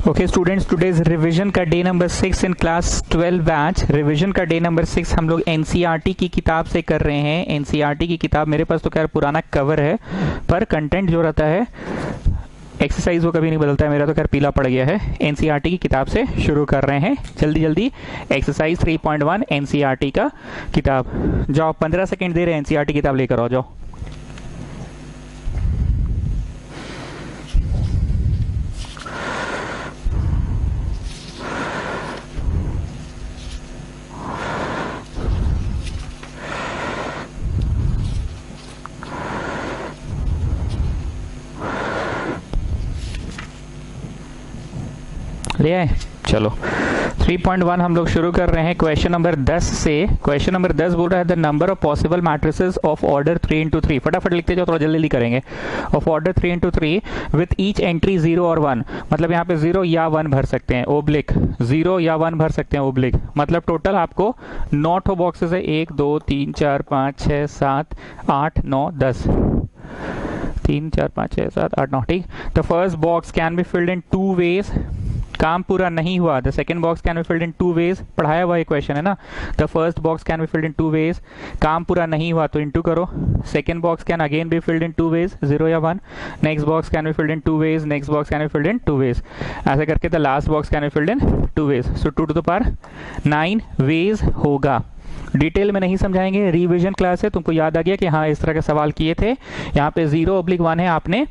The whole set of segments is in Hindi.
ओके स्टूडेंट्स, टुडेज रिवीजन का day number 6 in class 12 batch. Revision का डे नंबर 6 हम लोग एनसीईआरटी की किताब से कर रहे हैं। एनसीईआरटी की किताब मेरे पास तो खैर पुराना कवर है, पर कंटेंट जो रहता है एक्सरसाइज वो कभी नहीं बदलता है। मेरा तो खैर पीला पड़ गया है। एनसीईआरटी की किताब से शुरू कर रहे हैं जल्दी जल्दी। एक्सरसाइज 3.1 एनसीईआरटी का किताब। जाओ 15 सेकेंड दे रहे हैं, एनसीईआरटी किताब लेकर आओ, जाओ। ले आए, चलो 3.1 हम लोग शुरू कर रहे हैं क्वेश्चन नंबर 10 से। क्वेश्चन नंबर 10 बोल रहा है the number of possible matrices of order 3 into 3। फटाफट लिखते जाओ, थोड़ा जल्दी जल्दी करेंगे। Of order 3 into 3 with each entry 0 और 1, मतलब यहाँ पे 0 या 1 भर सकते हैं। ओब्लिक 0 या 1 भर सकते हैं ओब्लिक, मतलब टोटल आपको 9 बॉक्सेस है। 1 2 3 4 5 6 7 8 9 10, 3 4 5 6 7 8 9, ठीक। The first box can be filled in 2 ways. काम पूरा नहीं हुआ। The second box can be filled in 2 ways. पढ़ाया हुआ क्वेश्चन है ना। The first box can be filled in 2 ways. काम पूरा नहीं हुआ तो इंटू करो। Second box can again be filled in 2 ways, 0 या 1। Next box can be filled in 2 ways. Next box can be filled in 2 ways. ऐसे करके the last box can be filled in 2 ways. So 2 to the power 9 ways होगा। डिटेल में नहीं समझाएंगे, रिवीजन क्लास है। तुमको याद आ गया कि हाँ इस तरह के सवाल किए थे। यहाँ पे 0/1 है, आपने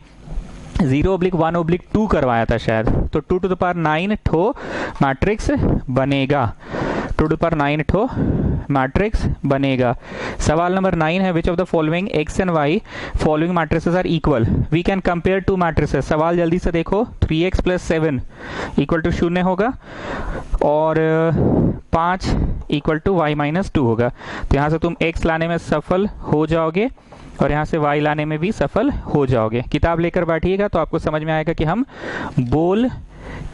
0/1/2 करवाया था शायद। तो 2 to the power 9 ठो मैट्रिक्स बनेगा। 2 to the power 9 ठो मैट्रिक्स बनेगा। सवाल नंबर 9 है which of the following x and y following matrices are equal. We can compare two matrices. सवाल जल्दी से देखो। 3x + 7 = 0 होगा और 5 = y - 2 होगा। तो यहाँ से तुम x लाने में सफल हो जाओगे और यहाँ से y लाने में भी सफल हो जाओगे। किताब लेकर बैठिएगा तो आपको समझ में आएगा कि हम बोल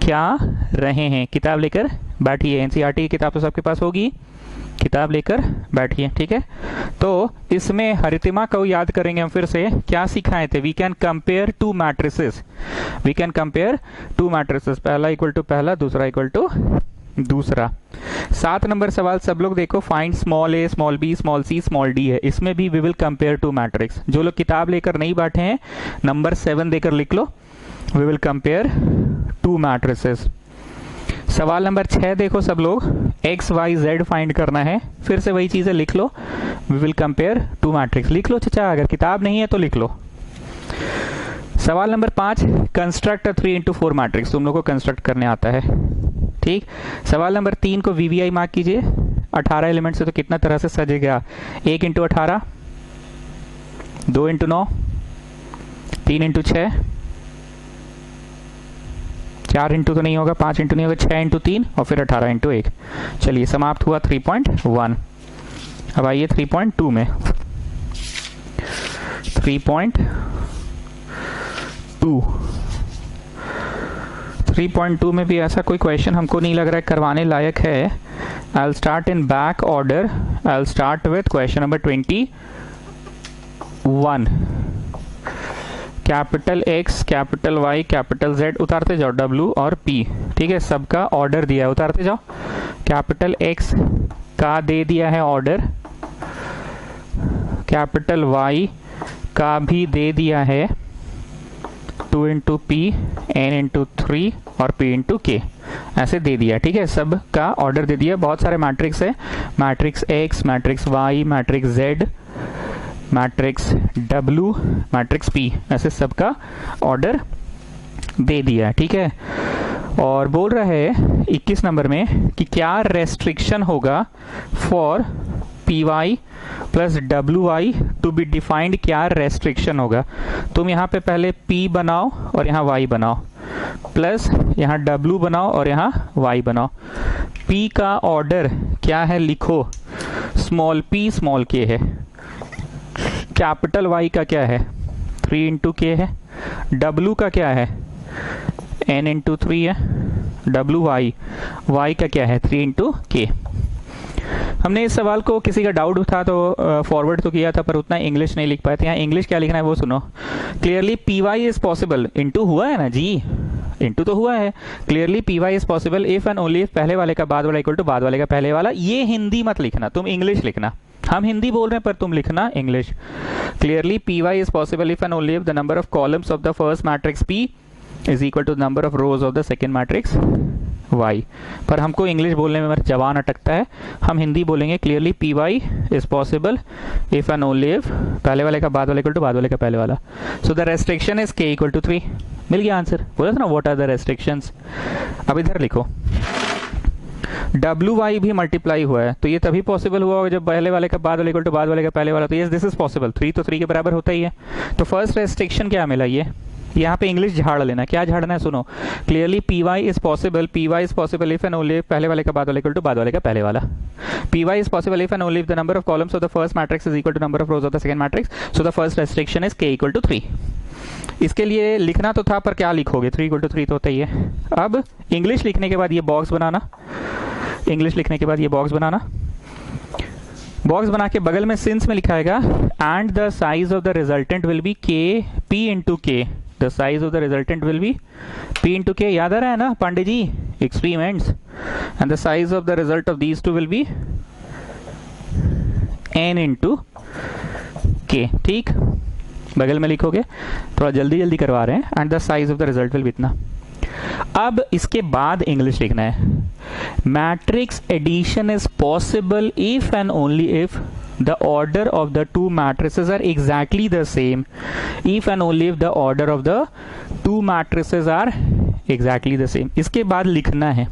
क्या रहे हैं। किताब लेकर बैठिए। एनसीईआरटी की किताब तो सबके पास होगी, किताब लेकर बैठिए, ठीक है। तो इसमें हरितिमा को याद करेंगे हम फिर से। क्या सिखाए थे? We can compare two matrices. We can compare two matrices. पहला इक्वल टू पहला, दूसरा इक्वल टू दूसरा। 7 नंबर सवाल सब लोग देखो। Find small a, small b, small c, small d है। इसमें भी we will compare two matrix. जो लोग किताब लेकर नहीं बैठे हैं, नंबर 7 देकर लिख लो। We will compare two matrices. सवाल नंबर 6 देखो सब लोग। x y z फाइंड करना है। फिर से वही चीजें लिख लो। We will compare two matrix. लिख लो चाचा, अगर किताब नहीं है तो लिख लो। सवाल number 5 construct a 3 into 4 matrix. तुम लोग को कंस्ट्रक्ट करने आता है, ठीक। सवाल नंबर 3 को वीवीआई मार्क कीजिए। 18 एलिमेंट से तो कितना तरह से सजेगा। 1 × 18, 2 × 9, 3 × 6, 4 इंटू तो नहीं होगा, 5 इंटू नहीं होगा, 6 × 3 और फिर 18 × 1। चलिए समाप्त हुआ 3.1। अब आइए 3.2 में। 3.2 में भी ऐसा कोई क्वेश्चन हमको नहीं लग रहा है करवाने लायक है। I will start in back order. I will start with question number 21। Capital X, capital Y, capital Z उतारते जाओ, W और P, ठीक है। सबका ऑर्डर दिया है, उतारते जाओ। कैपिटल X का दे दिया है ऑर्डर, कैपिटल Y का भी दे दिया है, 2 × P, N × 3 और P × K ऐसे दे दिया, ठीक है। सब का ऑर्डर दे दिया। बहुत सारे मैट्रिक्स है, matrix X, matrix Y, matrix Z, matrix W, matrix P, ऐसे सबका ऑर्डर दे दिया, ठीक है। और बोल रहा है 21 नंबर में कि क्या रेस्ट्रिक्शन होगा for PY plus WY to be defined. क्या रेस्ट्रिक्शन होगा? तुम यहाँ पे पहले P बनाओ और यहाँ Y बनाओ, प्लस यहाँ W बनाओ और यहाँ Y बनाओ। P का ऑर्डर क्या है लिखो। स्मॉल p स्मॉल k है। कैपिटल Y का क्या है? 3 × K है। W का क्या है? N × 3 है। WY, Y का क्या है? 3 × K। हमने इस सवाल को, किसी का डाउट था तो फॉरवर्ड तो किया था, पर उतना इंग्लिश नहीं लिख पाए थे। यहाँ इंग्लिश क्या लिखना है वो सुनो। Clearly P Y is possible. Into हुआ है ना जी, इनटू तो हुआ है। Clearly P Y is possible if and only if पहले वाले का बाद वाला इक्वल टू बाद वाले का पहले वाला। ये हिंदी मत लिखना, तुम इंग्लिश लिखना। हम हिंदी बोल रहे हैं पर तुम लिखना English. Clearly P Y is possible if and only if the number of columns of the first matrix P is equal to the number of rows of the second matrix Y. पर हमको इंग्लिश बोलने में मेरा जवान अटकता है, हम हिंदी बोलेंगे। Clearly P Y is possible if and only if पहले वाले का बाद वाले इक्वल टू बाद वाले का पहले वाला। So the restriction is k equal to 3। मिल गया आंसर। बोला था ना व्हाट आर द रेस्ट्रिक्शंस। अब इधर लिखो डब्ल्यू वाई भी मल्टीप्लाई हुआ है तो ये तभी पॉसिबल हुआ होगा जब पहले वाले का बाद वाले इक्वल टू बाद वाले का पहले वाला। तो यस दिस इज पॉसिबल। 3 तो 3 के बराबर होता ही है। तो फर्स्ट रेस्ट्रिक्शन क्या मिला, ये यहाँ पे इंग्लिश झाड़ लेना। क्या झाड़ना है सुनो। Clearly P Y is possible if and only पहले वाले का बाद वाले इक्वल टू बाद वाले का पहले वाला। P Y is possible if and only the number of columns of the first matrix is equal to number of rows of the second matrix. So the first restriction is k equal to 3। इसके लिए लिखना तो था पर क्या लिखोगे, 3 इक्वल टू 3 तो होता ही है। अब इंग्लिश लिखने के बाद ये बॉक्स बनाना, इंग्लिश लिखने के बाद ये बॉक्स बनाना। बॉक्स बना के बगल में सिंस में लिखाएगा and the size of the resultant will be K P into K. The size of the resultant will be P into K. याद आ रहा है ना Pandey ji, experiments. And the size of the result of these two will be N into K. ठीक, बगल में लिखोगे, थोड़ा जल्दी जल्दी करवा रहे हैं। And the size of the result will be इतना। अब इसके बाद इंग्लिश लिखना है। Matrix addition is possible if and only if the order of the two matrices are exactly the same, if and only if the order of the two matrices are exactly the same। इसके बाद लिखना है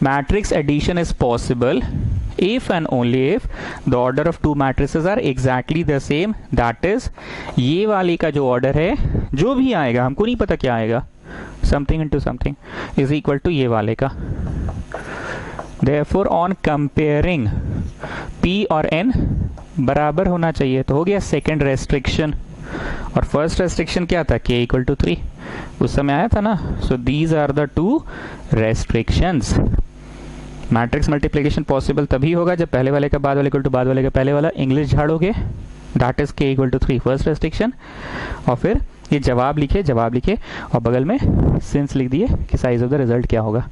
matrix addition is possible if and only if the order of two matrices are exactly the same, that is ये वाले का जो order है, जो भी आएगा हमको नहीं पता क्या आएगा, something into something is equal to ये वाले का। Therefore on comparing P और N बराबर होना चाहिए। तो हो गया सेकेंड रेस्ट्रिक्शन। और फर्स्ट रेस्ट्रिक्शन क्या था, K इक्वल टू 3 उस समय आया था ना। So these are the two restrictions. Matrix multiplication possible तभी होगा जब पहले वाले का बाद वाले इक्वल टू बाद वाले का पहले वाला। इंग्लिश झाड़ोगे, that is K equal to 3 first restriction. और फिर ये जवाब लिखे और बगल में सिंस लिख दिए कि साइज ऑफ द रिजल्ट क्या होगा।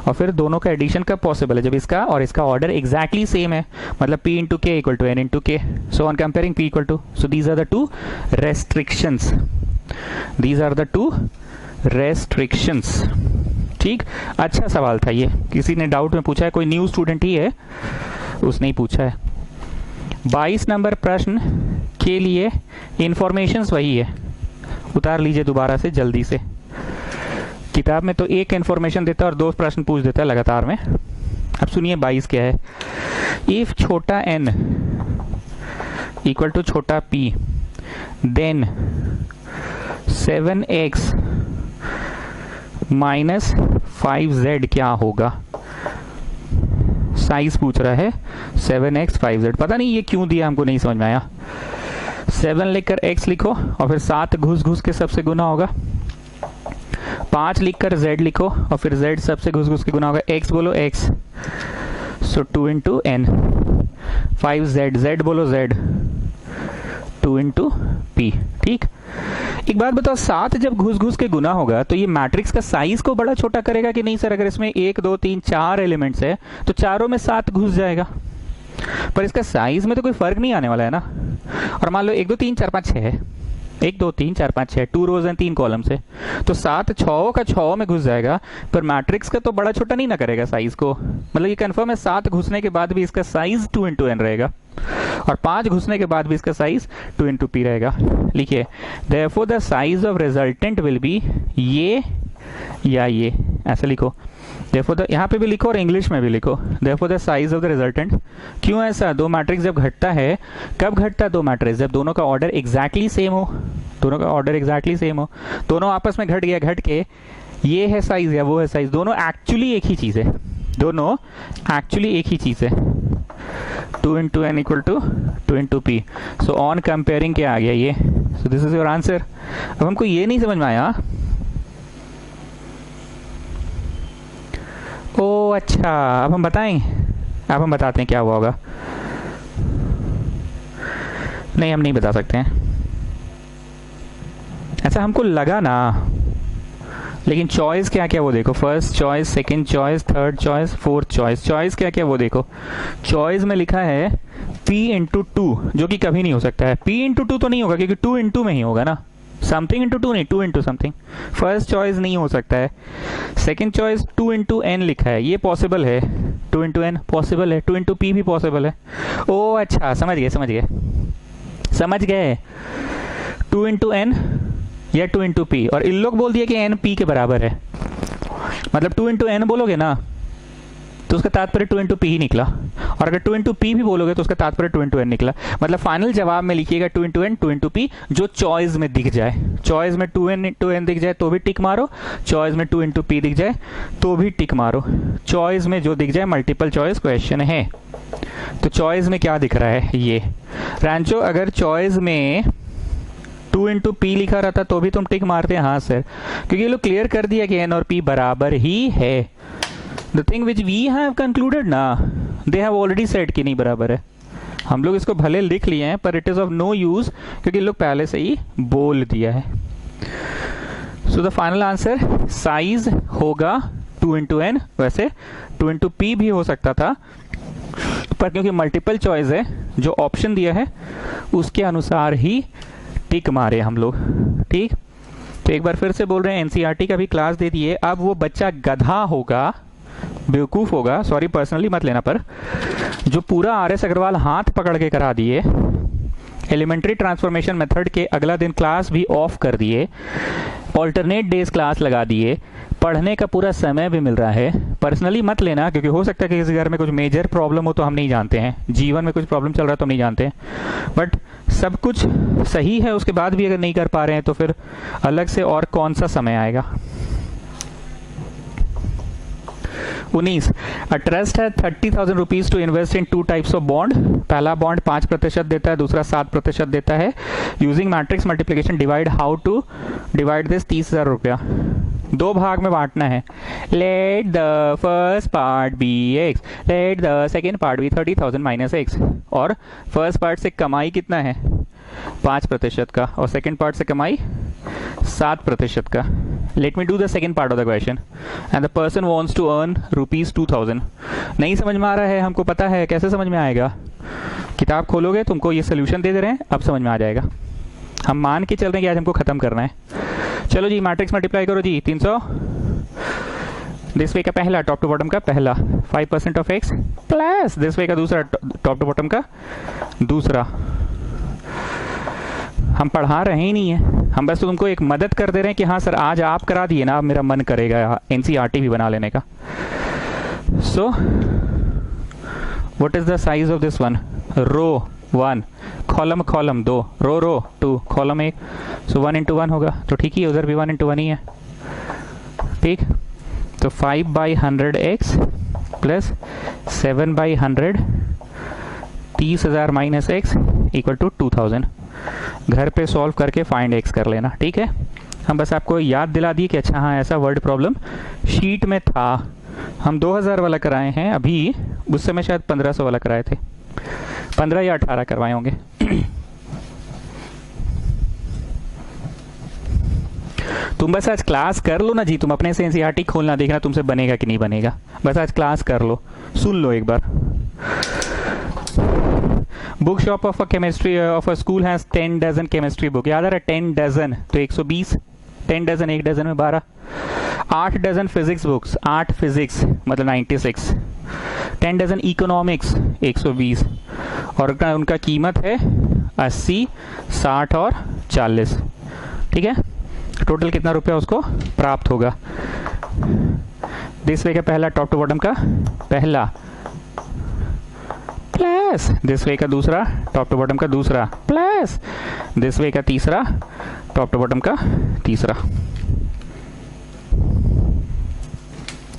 और फिर दोनों का एडिशन कब पॉसिबल है, जब इसका और इसका ऑर्डर एग्जैक्टली सेम है, मतलब P into k equal to N into k. So on comparing P equal to, so these are the two restrictions, these are the two restrictions. ठीक, अच्छा सवाल था ये, किसी ने डाउट में पूछा है, कोई न्यू स्टूडेंट ही है उसने ही पूछा है। 22 नंबर प्रश्न के लिए इंफॉर्मेशंस वही है, उतार लीजिए दोबारा से जल्दी से। किताब में तो एक इन्फॉर्मेशन देता है और 2 प्रश्न पूछ देता है लगातार में। अब सुनिए 22 क्या है। इफ छोटा n इक्वल टू छोटा p then 7x minus 5z क्या होगा। साइज पूछ रहा है 7x 5z। पता नहीं ये क्यों दिया, हमको नहीं समझ में आया। 7 लिखकर x लिखो और फिर 7 घुस घुस के सबसे गुना होगा। 5 लिखकर z लिखो और फिर z सबसे घुस घुस के गुना होगा। x बोलो x, सो 2 इंटू n। 5z, z बोलो z, 2 इंटू p। ठीक, एक बात बताओ, 7 जब घुस घुस के गुना होगा तो ये मैट्रिक्स का साइज को बड़ा छोटा करेगा कि नहीं सर। अगर इसमें 1 2 3 4 एलिमेंट्स है तो चारों में 7 घुस जाएगा, पर इसका साइज में तो कोई फर्क नहीं आने वाला है ना। और मान लो 1 2 3 4 5 6 है, 1 2 3 4 5 6, 2 रोज एंड 3 कॉलम्स है, तो 7 6 का 6 में घुस जाएगा, पर मैट्रिक्स का तो बड़ा छोटा नहीं ना करेगा साइज को। मतलब ये कंफर्म है 7 घुसने के बाद भी इसका साइज 2 इंटू एन रहेगा, और 5 घुसने के बाद भी इसका साइज 2 इंटू पी रहेगा। लिखिए therefore the size of resultant will be ये या ये, ऐसे लिखो। therefore the, यहाँ पे भी लिखो और इंग्लिश में भी लिखो therefore the size of the resultant। क्यों ऐसा, दो मैट्रिक्स जब घटता है, कब घटता है दो मैट्रिक्स, जब दोनों का ऑर्डर एग्जैक्टली सेम हो, दोनों का ऑर्डर एग्जैक्टली सेम हो, दोनों आपस में घट गया, घट के ये है साइज या वो है साइज, दोनों एक्चुअली एक ही चीज है, दोनों एक्चुअली एक ही चीज है। 2 into N equal to 2 into P. So on comparing क्या आ गया ये, so this is your answer. अब हमको ये नहीं समझ में आया, ओ अच्छा, अब हम बताएं, अब हम बताते हैं क्या हुआ होगा। नहीं, हम नहीं बता सकते हैं। ऐसा हमको लगा ना, लेकिन चॉइस क्या क्या वो देखो, first choice, second choice, third choice, fourth choice. Choice क्या क्या वो देखो। चॉइस में लिखा है p इंटू टू, जो कि कभी नहीं हो सकता है। p इंटू टू तो नहीं होगा क्योंकि 2 इंटू में ही होगा ना, समथिंग इंटू टू नहीं, 2 इंटू समथिंग। फर्स्ट चॉइस नहीं हो सकता है। सेकंड चॉइस 2 इंटू एन लिखा है, ये पॉसिबल है। 2 इंटू एन पॉसिबल है, 2 इंटू पी भी पॉसिबल है। ओ अच्छा, समझ गए 2 इंटू एन या 2 इंटू पी, और इन लोग बोल दिया कि एन पी के बराबर है, मतलब 2 इंटू एन बोलोगे ना तो उसका तात्पर्य 2 इंटू पी ही निकला, और अगर 2 इंटू पी भी बोलोगे तो उसका तात्पर्य 2 इंटू एन निकला। मतलब फाइनल जवाब में लिखिएगा 2 इंटू एन, 2 इंटू पी, जो चॉइस में दिख जाए। चॉइस में 2 इंटू एन दिख जाए तो भी टिक मारो, चॉइस में 2 इंटू पी दिख जाए तो भी टिक मारो। चॉइस में जो दिख जाए, मल्टीपल चॉइस क्वेश्चन है, तो चॉइस में क्या दिख रहा है ये रांचो, अगर चॉइस में 2 इंटू पी लिखा रहता तो भी तुम टिक मारते हैं हाँ सर, क्योंकि ये लोग क्लियर कर दिया कि एन और पी बराबर ही है। The thing which we have concluded ना, दे हैव ऑलरेडी सेड कि नहीं बराबर है। हम लोग इसको भले लिख लिए हैं पर it is of no use, क्योंकि लोग पहले से ही बोल दिया है। So the final answer size होगा 2 इंटू एन। वैसे 2 इंटू पी भी हो सकता था, पर क्योंकि मल्टीपल चॉइस है, जो ऑप्शन दिया है उसके अनुसार ही टिक मारे हम लोग। ठीक, तो एक बार फिर से बोल रहे हैं, एनसीईआरटी का भी क्लास दे दिए। अब वो बच्चा गधा होगा, बेवकूफ होगा, सॉरी पर्सनली मत लेना, पर जो पूरा आरएस अग्रवाल हाथ पकड़ के करा दिए, एलिमेंट्री ट्रांसफॉर्मेशन मेथड के अगला दिन क्लास भी ऑफ कर दिए, ऑल्टरनेट डेज क्लास लगा दिए, पढ़ने का पूरा समय भी मिल रहा है। पर्सनली मत लेना, क्योंकि हो सकता है कि किसी घर में कुछ मेजर प्रॉब्लम हो तो हम नहीं जानते हैं, जीवन में कुछ प्रॉब्लम चल रहा है तो हम नहीं जानते हैं, बट सब कुछ सही है उसके बाद भी अगर नहीं कर पा रहे हैं तो फिर अलग से और कौन सा समय आएगा। 19, अ ट्रस्ट है 30,000 rupees to invest in 2 types of bond. पहला बॉन्ड 5% देता है, दूसरा 7% देता है। Using matrix multiplication divide, how to divide this. 30,000 रुपया 2 भाग में बांटना है। Let the first part be x, let the second part be 30,000 minus x. और फर्स्ट पार्ट से कमाई कितना है 5% का, और सेकेंड पार्ट से कमाई 7% का। Let me do the second part of the question. And the person wants to earn ₹2,000। नहीं समझ में आ रहा है, हमको पता है कैसे समझ में आएगा। किताब खोलोगे, तुमको ये सोल्यूशन दे रहे हैं, अब समझ में आ जाएगा। हम मान के चल रहे हैं कि आज हमको खत्म करना है। चलो जी, मैट्रिक्स मल्टीप्लाई करो जी। 300 दिस वे का पहला, टॉप टू बॉटम का पहला, 5% of x plus this way का दूसरा, टॉप टू बॉटम का दूसरा। हम पढ़ा रहे ही नहीं है, हम बस तुमको एक मदद कर दे रहे हैं कि हाँ सर आज आप करा दिए ना, अब मेरा मन करेगा एनसीईआरटी भी बना लेने का। So what is the size of this one? Row 1, column 2, row 2, column 1, so 1 into 1 होगा, तो ठीक ही है, उधर भी 1 इंटू 1 ही है। ठीक, तो 5/100x plus 7/100, 30,000 minus x equal to 2,000। घर पे सॉल्व करके फाइंड एक्स कर लेना। ठीक है, हम बस आपको याद दिला दिए कि अच्छा हाँ ऐसा वर्ड प्रॉब्लम शीट में था। हम 2000 वाला कराए हैं अभी, उस समय शायद 1500 वाला कराए थे, 15 या 18 करवाए होंगे। तुम बस आज क्लास कर लो ना जी, तुम अपने से एनसीईआरटी खोलना, देखना तुमसे बनेगा कि नहीं बनेगा। बस आज क्लास कर लो, सुन लो एक बार। Book shop of a chemistry of a school has 10 dozen chemistry book. याद आ रहा है 10 डजन तो 120, 10 डजन 1 डजन में 12। 8 डजन फिजिक्स बुक्स, 8 फिजिक्स मतलब 96। 10 डजन इकोनॉमिक्स 120, और उनका कीमत है 80, 60 और 40। ठीक है, टोटल कितना रुपया उसको प्राप्त होगा। दिस वे का पहला, टॉप टू बॉटम का पहला, प्लस दिस वे का दूसरा, टॉप टू बॉटम का दूसरा, प्लस दिस वे का तीसरा, टॉप टू बॉटम का तीसरा।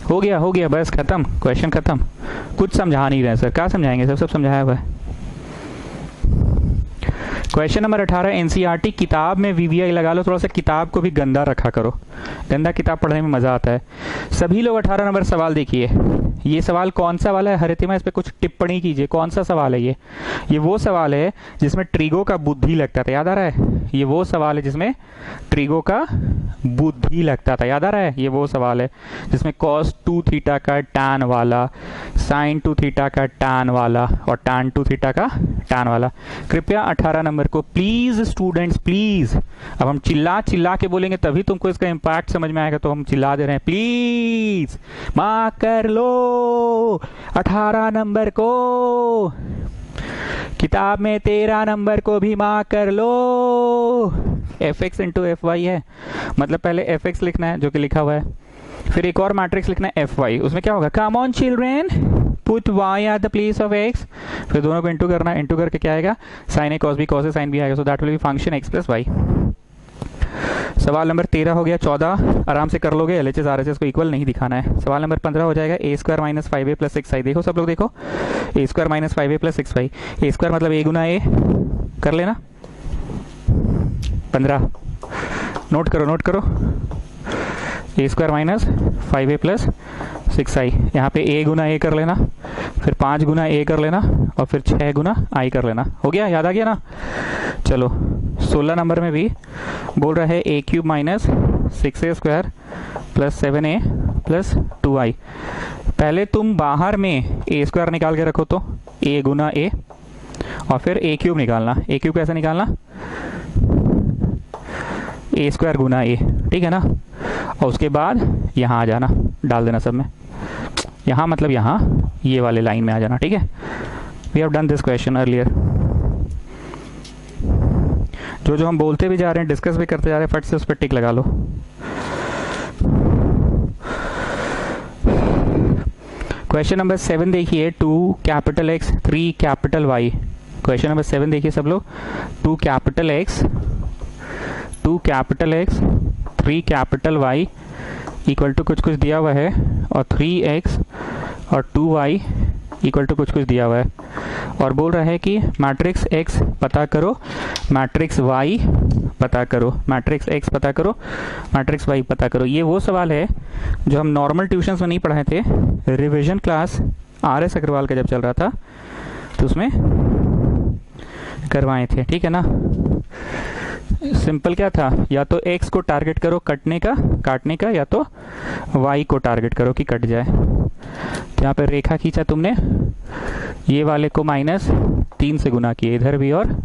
हो गया बस खत्म, क्वेश्चन खत्म। कुछ समझा नहीं रहे सर, क्या समझाएंगे सर, सब समझाया हुआ है। क्वेश्चन नंबर 18, एनसीईआरटी किताब में वीवीआई लगा लो। थोड़ा सा किताब को भी गंदा रखा करो, गंदा किताब पढ़ने में मजा आता है। सभी लोग 18 नंबर सवाल देखिए। ये सवाल कौन सा वाला है हरितिमा, इस पे कुछ टिप्पणी कीजिए। कौन सा सवाल है ये वो सवाल है जिसमें ट्रिगो का बुद्धि लगता था, याद आ रहा है? ये वो सवाल है जिसमें ट्रिगो का बुद्धि लगता था, याद आ रहा है? ये वो सवाल है जिसमें cos 2 थीटा का tan वाला, sin 2 थीटा का tan वाला और tan 2 थीटा का tan वाला। कृपया 18 नंबर को प्लीज स्टूडेंट्स प्लीज, अब हम चिल्ला चिल्ला के बोलेंगे तभी तुमको इसका इम्पैक्ट समझ में आएगा, तो हम चिल्ला दे रहे हैं, प्लीज मार्क कर लो 18 नंबर को, किताब में 13 नंबर को भी मार्क कर लो। F X into F Y है, मतलब पहले एफ एक्स लिखना है जो कि लिखा हुआ है, फिर एक और मैट्रिक्स लिखना है एफ वाई, उसमें क्या होगा, come on children put Y at the place of x, फिर दोनों को इंटू करना है, इंटू करके क्या आएगा, sine A cos B cos A sine B आएगा, so that will be function x plus Y. सवाल नंबर 13 हो गया, 14 आराम से कर लोगे, एलएचएस आरएचएस को इक्वल नहीं दिखाना है। सवाल नंबर 15 हो जाएगा, ए square minus 5a plus 6i, देखो सब लोग देखो, A square minus 5a plus 6i, A square मतलब a गुना ए, कर लेना 15, नोट करो नोट करो, ए square minus 5a plus 6i, यहाँ पे a गुना ए कर लेना, फिर 5 गुना ए कर लेना और फिर 6 गुना आई कर लेना, हो गया, याद आ गया ना। चलो 16 नंबर में भी बोल रहा है A cube minus 6a square plus 7a plus 2i, पहले तुम बाहर में ए स्क्वायर निकाल के रखो, तो a गुना ए और फिर ए क्यूब निकालना, ए क्यूब कैसे निकालना, ए स्क्वायर गुना ए, ठीक है ना, और उसके बाद यहाँ आ जाना, डाल देना सब में, यहाँ मतलब यहाँ ये वाले लाइन में आ जाना, ठीक है। We have done this question earlier. जो जो हम बोलते भी जा रहे हैं, डिस्कस भी करते जा रहे हैं, फट से उस पर टिक लगा लो। क्वेश्चन नंबर 7 देखिए, 2 capital X 3 capital Y, question number 7 देखिए सब लोग, 2 capital X 3 capital Y equal to कुछ कुछ दिया हुआ है, और 3x और 2y इक्वल टू कुछ कुछ दिया हुआ है, और बोल रहा है कि मैट्रिक्स x पता करो, मैट्रिक्स y पता करो, मैट्रिक्स x पता करो, मैट्रिक्स y पता करो। ये वो सवाल है जो हम नॉर्मल ट्यूशन्स में नहीं पढ़ाए थे, रिवीजन क्लास RS अग्रवाल का जब चल रहा था तो उसमें करवाए थे, ठीक है ना। सिंपल क्या था, या तो x को टारगेट करो काटने का, या तो y को टारगेट करो कि कट जाए। तो यहाँ पे रेखा खींचा तुमने, ये वाले को -3 से गुना किया, इधर भी और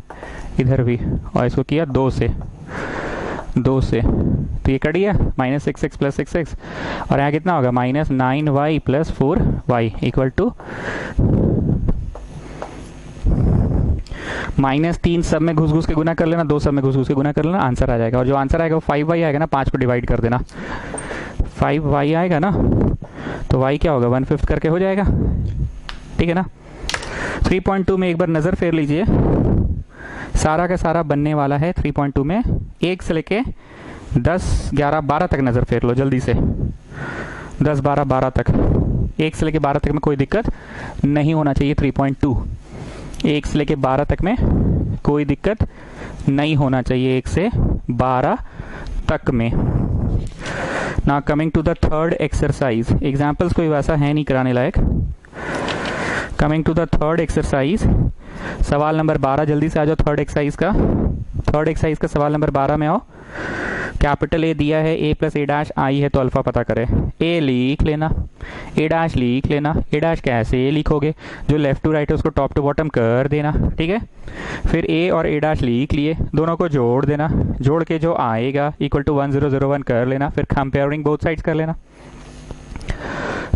इधर भी, और इसको किया 2 से, तो ये कट गया, -6x प्लस 6x, और यहाँ कितना होगा, -9y plus 4y equal to -3 सब में घुस घुस के गुना कर लेना, 2 सब में घुस घुस के गुना कर लेना, आंसर आ जाएगा। और जो आंसर आएगा वो 5y आएगा ना, 5 को डिवाइड कर देना, 5y आएगा ना, तो y क्या होगा, 1/5 करके हो जाएगा, ठीक है ना। 3.2 में एक बार नज़र फेर लीजिए, सारा का सारा बनने वाला है 3.2 में, 1 से लेके 10, 11, 12 तक नज़र फेर लो जल्दी से, 10, 12, 12 तक, 1 से लेके 12 तक में कोई दिक्कत नहीं होना चाहिए। 3.2 1 से लेके 12 तक में कोई दिक्कत नहीं होना चाहिए, 1 से 12 तक में। ना coming to the third exercise, examples कोई वैसा है नहीं कराने लायक। Coming to the third exercise, सवाल नंबर 12, जल्दी से आ जाओ थर्ड एक्सरसाइज का सवाल नंबर 12 में आओ। कैपिटल ए दिया है, a plus A dash I है, तो अल्फा पता करें, a लिख लेना, a डैश लिख लेना, a डैश कैसे लिखोगे, जो लेफ्ट टू राइट है उसको टॉप टू बॉटम कर देना, ठीक है। फिर a और a डैश लिख लिए, दोनों को जोड़ देना, जोड़ के जो आएगा इक्वल टू 1001 कर लेना, फिर कंपेयरिंग बोथ साइड्स कर लेना।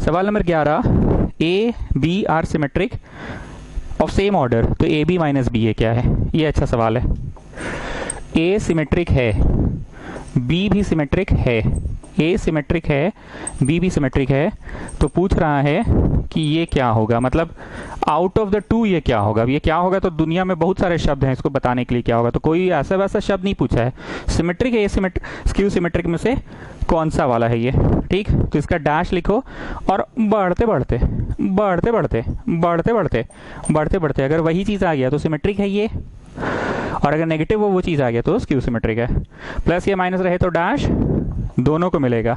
सवाल number 11, a b are symmetric of same order, तो A B minus B A क्या है, ये अच्छा सवाल है। ए सिमेट्रिक है, बी भी सिमेट्रिक है, ए सिमेट्रिक है, बी भी सिमेट्रिक है, तो पूछ रहा है कि ये क्या होगा, मतलब आउट ऑफ द टू ये क्या होगा। ये क्या होगा तो दुनिया में बहुत सारे शब्द हैं इसको बताने के लिए क्या होगा, तो कोई ऐसा वैसा शब्द नहीं पूछा है, सिमेट्रिक है, ए स्क्यू सिमेट्रिक में से कौन सा वाला है ये, ठीक। तो इसका डैश लिखो और बढ़ते बढ़ते बढ़ते बढ़ते बढ़ते बढ़ते बढ़ते बढ़ते अगर वही चीज़ आ गया तो सिमेट्रिक है ये, और अगर नेगेटिव वो चीज़ आ गया तो स्क्यू सिमेट्रिक है। प्लस या माइनस रहे तो डैश दोनों को मिलेगा,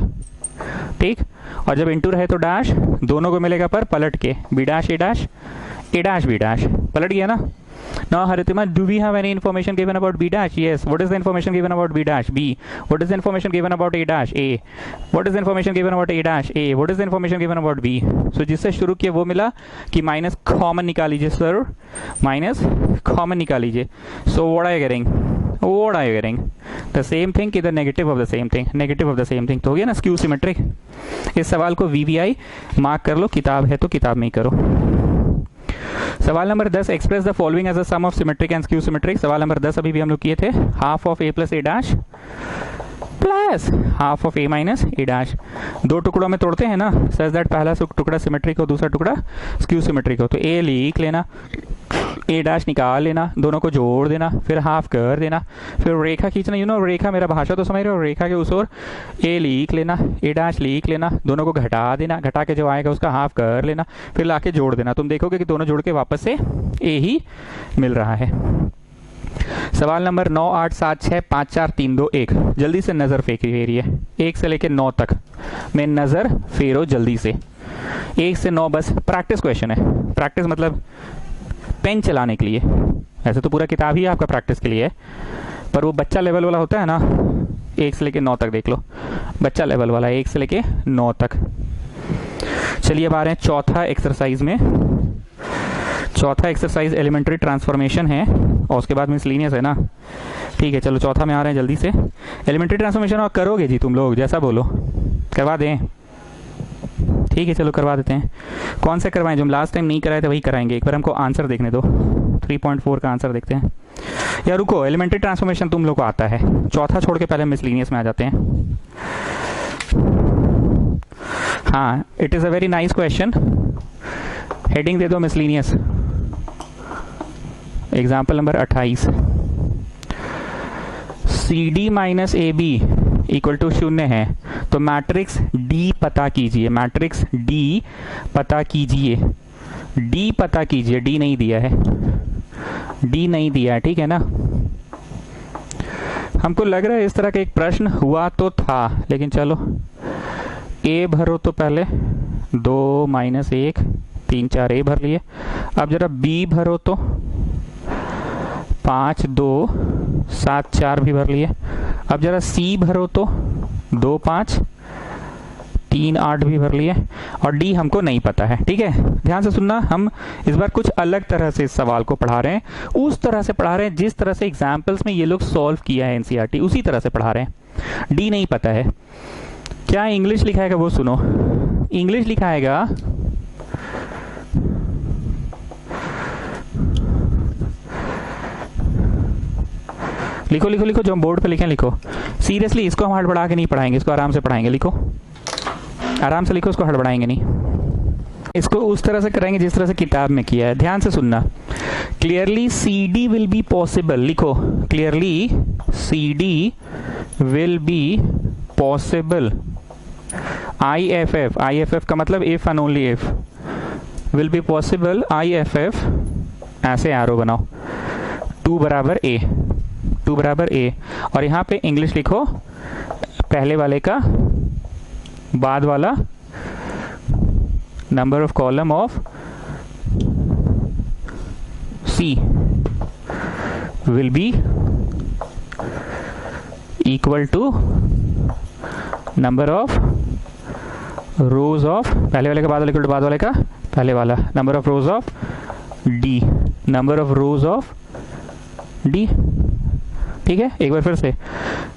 ठीक। और जब इंटू रहे तो डैश दोनों को मिलेगा, पर पलट के बी डैश ए डैश बी डैश पलट गया ना। Now Haritima, do we have any information given about B dash? Yes. What is the information given about B dash? B. What is the information given about A dash? A. What is the information given about A dash? A. What is the information given about B? So जिससे शुरू किया वो मिला कि माइनस कॉमन निकाल लीजिए सर, माइनस कॉमन निकाल लीजिए. So what are you getting? What are you getting? The same thing कि the negative of the same thing, negative of the same thing. तो हो गया ना स्क्यू सिमेट्रिक. इस सवाल को VVI मार्क कर लो, किताब है तो किताब में ही करो. सवाल number 10, express the following as a sum of symmetric and skew symmetric. सवाल नंबर 10 अभी भी हम लोग किए थे. Half of A plus A dash plus half of A minus A dash. दो टुकड़ों में तोड़ते हैं ना, सच दैट पहला टुकड़ा सिमेट्रिक हो, दूसरा टुकड़ा स्क्यू सिमेट्रिक हो. तो ए लिख लेना, ए डैश निकाल लेना, दोनों को जोड़ देना, फिर हाफ कर देना, फिर रेखा खींचना. यू नो रेखा, मेरा भाषा तो समझ रहे हो, रेखा के उस ओर ए लिख लेना, ए डैश लिख लेना, दोनों को घटा देना, घटा के जो आएगा उसका हाफ कर लेना, फिर लाके जोड़ देना. तुम देखोगे कि दोनों जोड़ के वापस से ए ही मिल रहा है. सवाल नंबर 9, 8, 7, 6, 5, 4, 3, 2, 1. जल्दी से नजर फेरिए 1 से लेके 9 तक में नजर फेरो जल्दी से. 1 से 9 बस प्रैक्टिस क्वेश्चन है. प्रैक्टिस मतलब पेन चलाने के लिए. ऐसे तो पूरा किताब ही आपका प्रैक्टिस के लिए है, पर वो बच्चा लेवल वाला होता है ना. 1 से लेके 9 तक देख लो, बच्चा लेवल वाला 1 से लेके 9 तक. चलिए अब आ रहे हैं चौथा एक्सरसाइज में. चौथा एक्सरसाइज एलिमेंट्री ट्रांसफॉर्मेशन है और उसके बाद मिसलिनियस है ना. ठीक है, चलो चौथा में आ रहे हैं जल्दी से. एलिमेंट्री ट्रांसफॉर्मेशन और करोगे जी तुम लोग, जैसा बोलो करवा दें. ठीक है चलो करवा देते हैं. कौन से करवाएं? जो हम लास्ट टाइम नहीं कराए थे वही कराएंगे. एक बार हमको आंसर देखने दो. 3.4 का आंसर देखते हैं. या रुको, एलिमेंट्री ट्रांसफॉर्मेशन तुम लोग को आता है. चौथा छोड़ के पहले मिसलिनियस में आ जाते हैं. हाँ, it is a very nice question. Heading दे दो miscellaneous. Example number 28. C D minus A B equal to 0 है तो मैट्रिक्स डी पता कीजिए. मैट्रिक्स डी पता कीजिए. डी पता कीजिए. डी नहीं दिया है, डी नहीं दिया है. ठीक है ना. हमको लग रहा है इस तरह का एक प्रश्न हुआ तो था, लेकिन चलो. ए भरो तो पहले 2 माइनस 1 3 4 ए भर लिए. अब जरा बी भरो तो 5 2 7 4 भी भर लिए. अब जरा सी भरो तो 2 5 3 8 भी भर लिए. और डी हमको नहीं पता है. ठीक है, ध्यान से सुनना. हम इस बार कुछ अलग तरह से इस सवाल को पढ़ा रहे हैं. उस तरह से पढ़ा रहे हैं जिस तरह से एग्जाम्पल्स में ये लोग सॉल्व किया है एनसीईआरटी, उसी तरह से पढ़ा रहे हैं. डी नहीं पता है. क्या इंग्लिश लिखाएगा वो सुनो. इंग्लिश लिखाएगा लिखो लिखो लिखो, जो हम बोर्ड पे लिखें लिखो. सीरियसली इसको हम हड़बड़ा के नहीं पढ़ाएंगे, इसको आराम से पढ़ाएंगे. लिखो, आराम से लिखो, इसको हड़बड़ाएंगे नहीं. इसको उस तरह से कराएंगे जिस तरह से किताब में किया है. ध्यान से सुनना. Clearly C D will be possible. लिखो, clearly C D will be possible. IFF, IFF का मतलब if and only if. Will be possible IFF. ऐसे एरो बनाओ. 2 बराबर A, 2 बराबर A. और यहाँ पे इंग्लिश लिखो, पहले वाले का बाद वाला number of column of C will be equal to number of rows of, पहले वाले का बाद वाले इक्वल टू बाद वाले का पहले वाला, number of rows of D, number of rows of D. ठीक है, एक बार फिर से.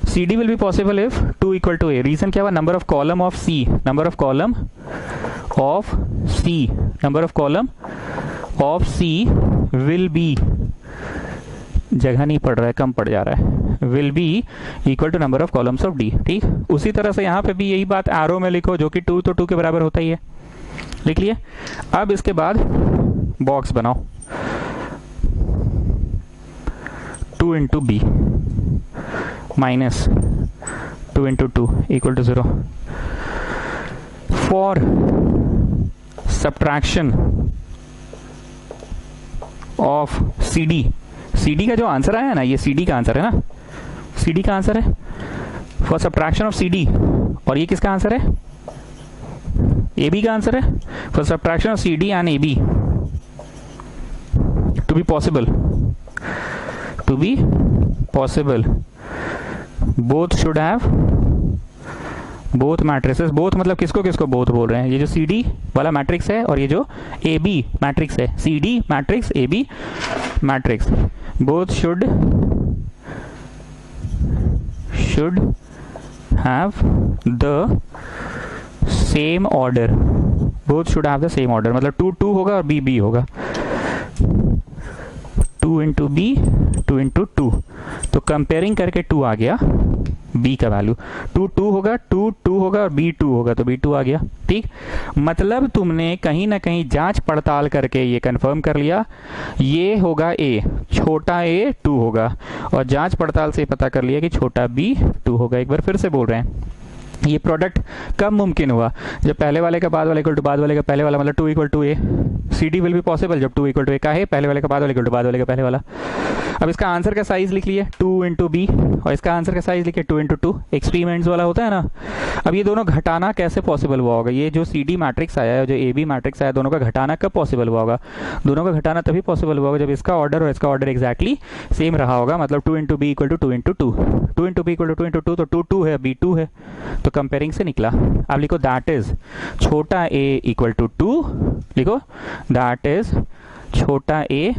C D will be possible if 2 equal to A. Reason क्या हुआ? Number of column of C, number of column of C, number of column of C will be, जगह नहीं पड़ रहा है, कम पड़ जा रहा है, will be equal to number of columns of D. ठीक, उसी तरह से यहाँ पे भी यही बात एरो में लिखो, जो कि 2 तो 2 के बराबर होता ही है. लिख लिए. अब इसके बाद बॉक्स बनाओ. 2 into B minus 2 into 2 equal to 0. For subtraction of C D. C D का जो आंसर आया है ना, ये सी डी का आंसर है ना, सी डी का आंसर है. For subtraction of C D. और ये किसका आंसर है? ए बी का आंसर है. For subtraction of C D and A B to be possible. To be possible, both should have, both matrices, both मतलब किसको किसको बोथ बोल रहे हैं, ये जो सी डी वाला मैट्रिक्स है और ये जो ए बी मैट्रिक्स है, C D matrix A B matrix, both should have the same order, both should have the same order, मतलब 2 2 होगा और b b होगा, 2 इंटू बी 2 इंटू 2, तो कंपेयरिंग करके 2 आ गया b का वैल्यू, 2 2 होगा, 2 2 होगा और b 2 होगा, तो b 2 आ गया। ठीक, मतलब तुमने कहीं ना कहीं जांच पड़ताल करके ये कंफर्म कर लिया ये होगा a, छोटा a 2 होगा, और जांच पड़ताल से पता कर लिया कि छोटा b 2 होगा। एक बार फिर से बोल रहे हैं, ये प्रोडक्ट कब मुमकिन हुआ, जब पहले वाले का बाद वाले इक्वल टू बाद वाले का पहले वाला, मतलब 2 equal to A. C D will be possible जब 2 इक्वल टू ए का है, पहले वाले का बाद वाले इक्वल टू बाद वाले का पहले वाला। अब इसका आंसर का साइज लिख लिए 2 इंटू बी, और इसका आंसर का साइज लिखे 2 इंटू 2, एक्सपेरिमेंट्स वाला होता है ना। अब ये दोनों घटाना कैसे पॉसिबल हुआ होगा, ये जो सी डी मैट्रिक्स आया है, जो ए बी मैट्रिक्स आया, दोनों का घटाना कब पॉसिबल हुआ होगा, दोनों का घटाना तभी पॉसिबल हुआ होगा जब इसका ऑर्डर और इसका ऑर्डर एक्जैक्टली सेम रहा होगा, मतलब 2 into B equal to 2 into 2, 2 into B equal to 2 into 2, तो 2 2 है, बी 2 है, तो कंपेयरिंग से निकला। अब लिखो दैट इज छोटा a इक्वल टू 2, लिखो दैट इज छोटा a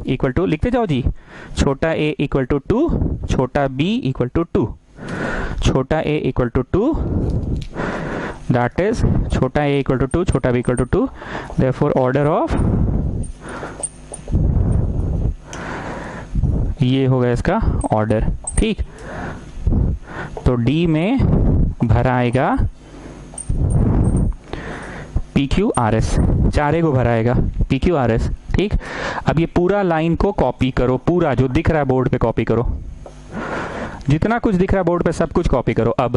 इक्वल टू, लिखते जाओ जी, छोटा a इक्वल टू 2, छोटा b इक्वल टू 2, छोटा a equal to 2, that is छोटा a इक्वल टू 2, छोटा b equal to 2, therefore order of, ये होगा इसका ऑर्डर। ठीक, तो D में भरा आएगा PQRS, चारे को भरा आएगा PQRS। ठीक, अब ये पूरा लाइन को कॉपी करो, पूरा जो दिख रहा है बोर्ड पे कॉपी करो, जितना कुछ दिख रहा है बोर्ड पे सब कुछ कॉपी करो। अब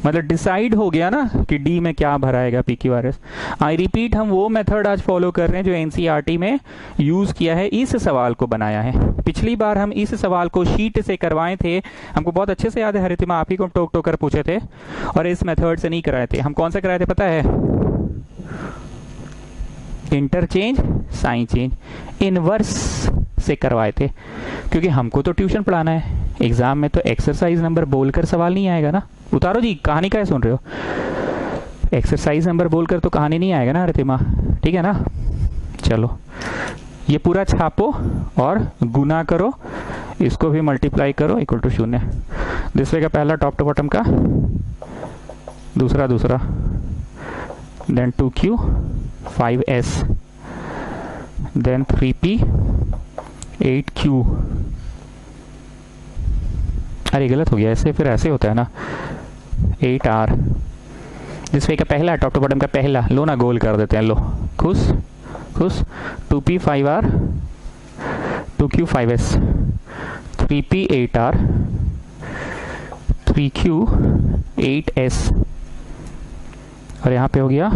मतलब डिसाइड हो गया ना कि डी में क्या भराएगा PQRS। आई रिपीट, हम वो मेथड आज फॉलो कर रहे हैं जो एनसीईआरटी में यूज किया है, इस सवाल को बनाया है। पिछली बार हम इस सवाल को शीट से करवाए थे, हमको बहुत अच्छे से याद है, हरितिमा आप ही को टोक टोक कर पूछे थे, और इस मेथड से नहीं कराए थे। हम कौन सा कराए थे पता है, इंटरचेंज साइन चेंज, इनवर्स से करवाए थे, क्योंकि हमको तो ट्यूशन पढ़ाना है, एग्जाम में तो एक्सरसाइज नंबर बोलकर सवाल नहीं आएगा ना। उतारो जी, कहानी क्या सुन रहे हो, एक्सरसाइज नंबर बोलकर तो कहानी नहीं आएगा ना रितिमा, ठीक है ना। चलो ये पूरा छापो और गुना करो, इसको भी मल्टीप्लाई करो इक्वल टू 0। दिस वे का पहला टॉप टू बॉटम का, दूसरा दूसरा, then 2q 5s, then 3p 8q, अरे गलत हो गया, ऐसे फिर ऐसे होता है ना, 8r। दिस वे का पहला टॉप टू बॉटम का पहला, लो ना गोल कर देते हैं, लो खुश खुश, 2p 5r, 2q 5s, 3p 8r, 3q 8s, और यहाँ पे हो गया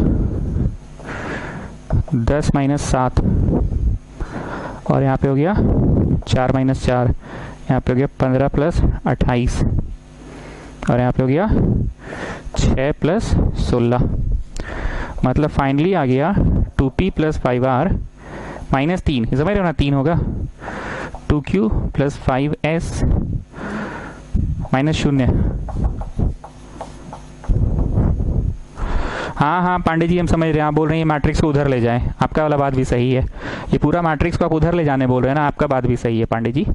10 - 7, और यहाँ पे हो गया 4 - 4, यहाँ पे हो गया 15 + 28, और यहाँ पे हो गया 6 + 16, मतलब फाइनली आ गया 2p + 5r -3, समझ रहे हो ना, 3 होगा, 2q + 5s -0। हाँ हाँ पांडे जी हम समझ रहे हैं, आप बोल रहे हैं ये मैट्रिक्स को उधर ले जाएं, आपका वाला बात भी सही है, ये पूरा मैट्रिक्स को आप उधर ले जाने बोल रहे हैं ना, आपका बात भी सही है पांडे जी,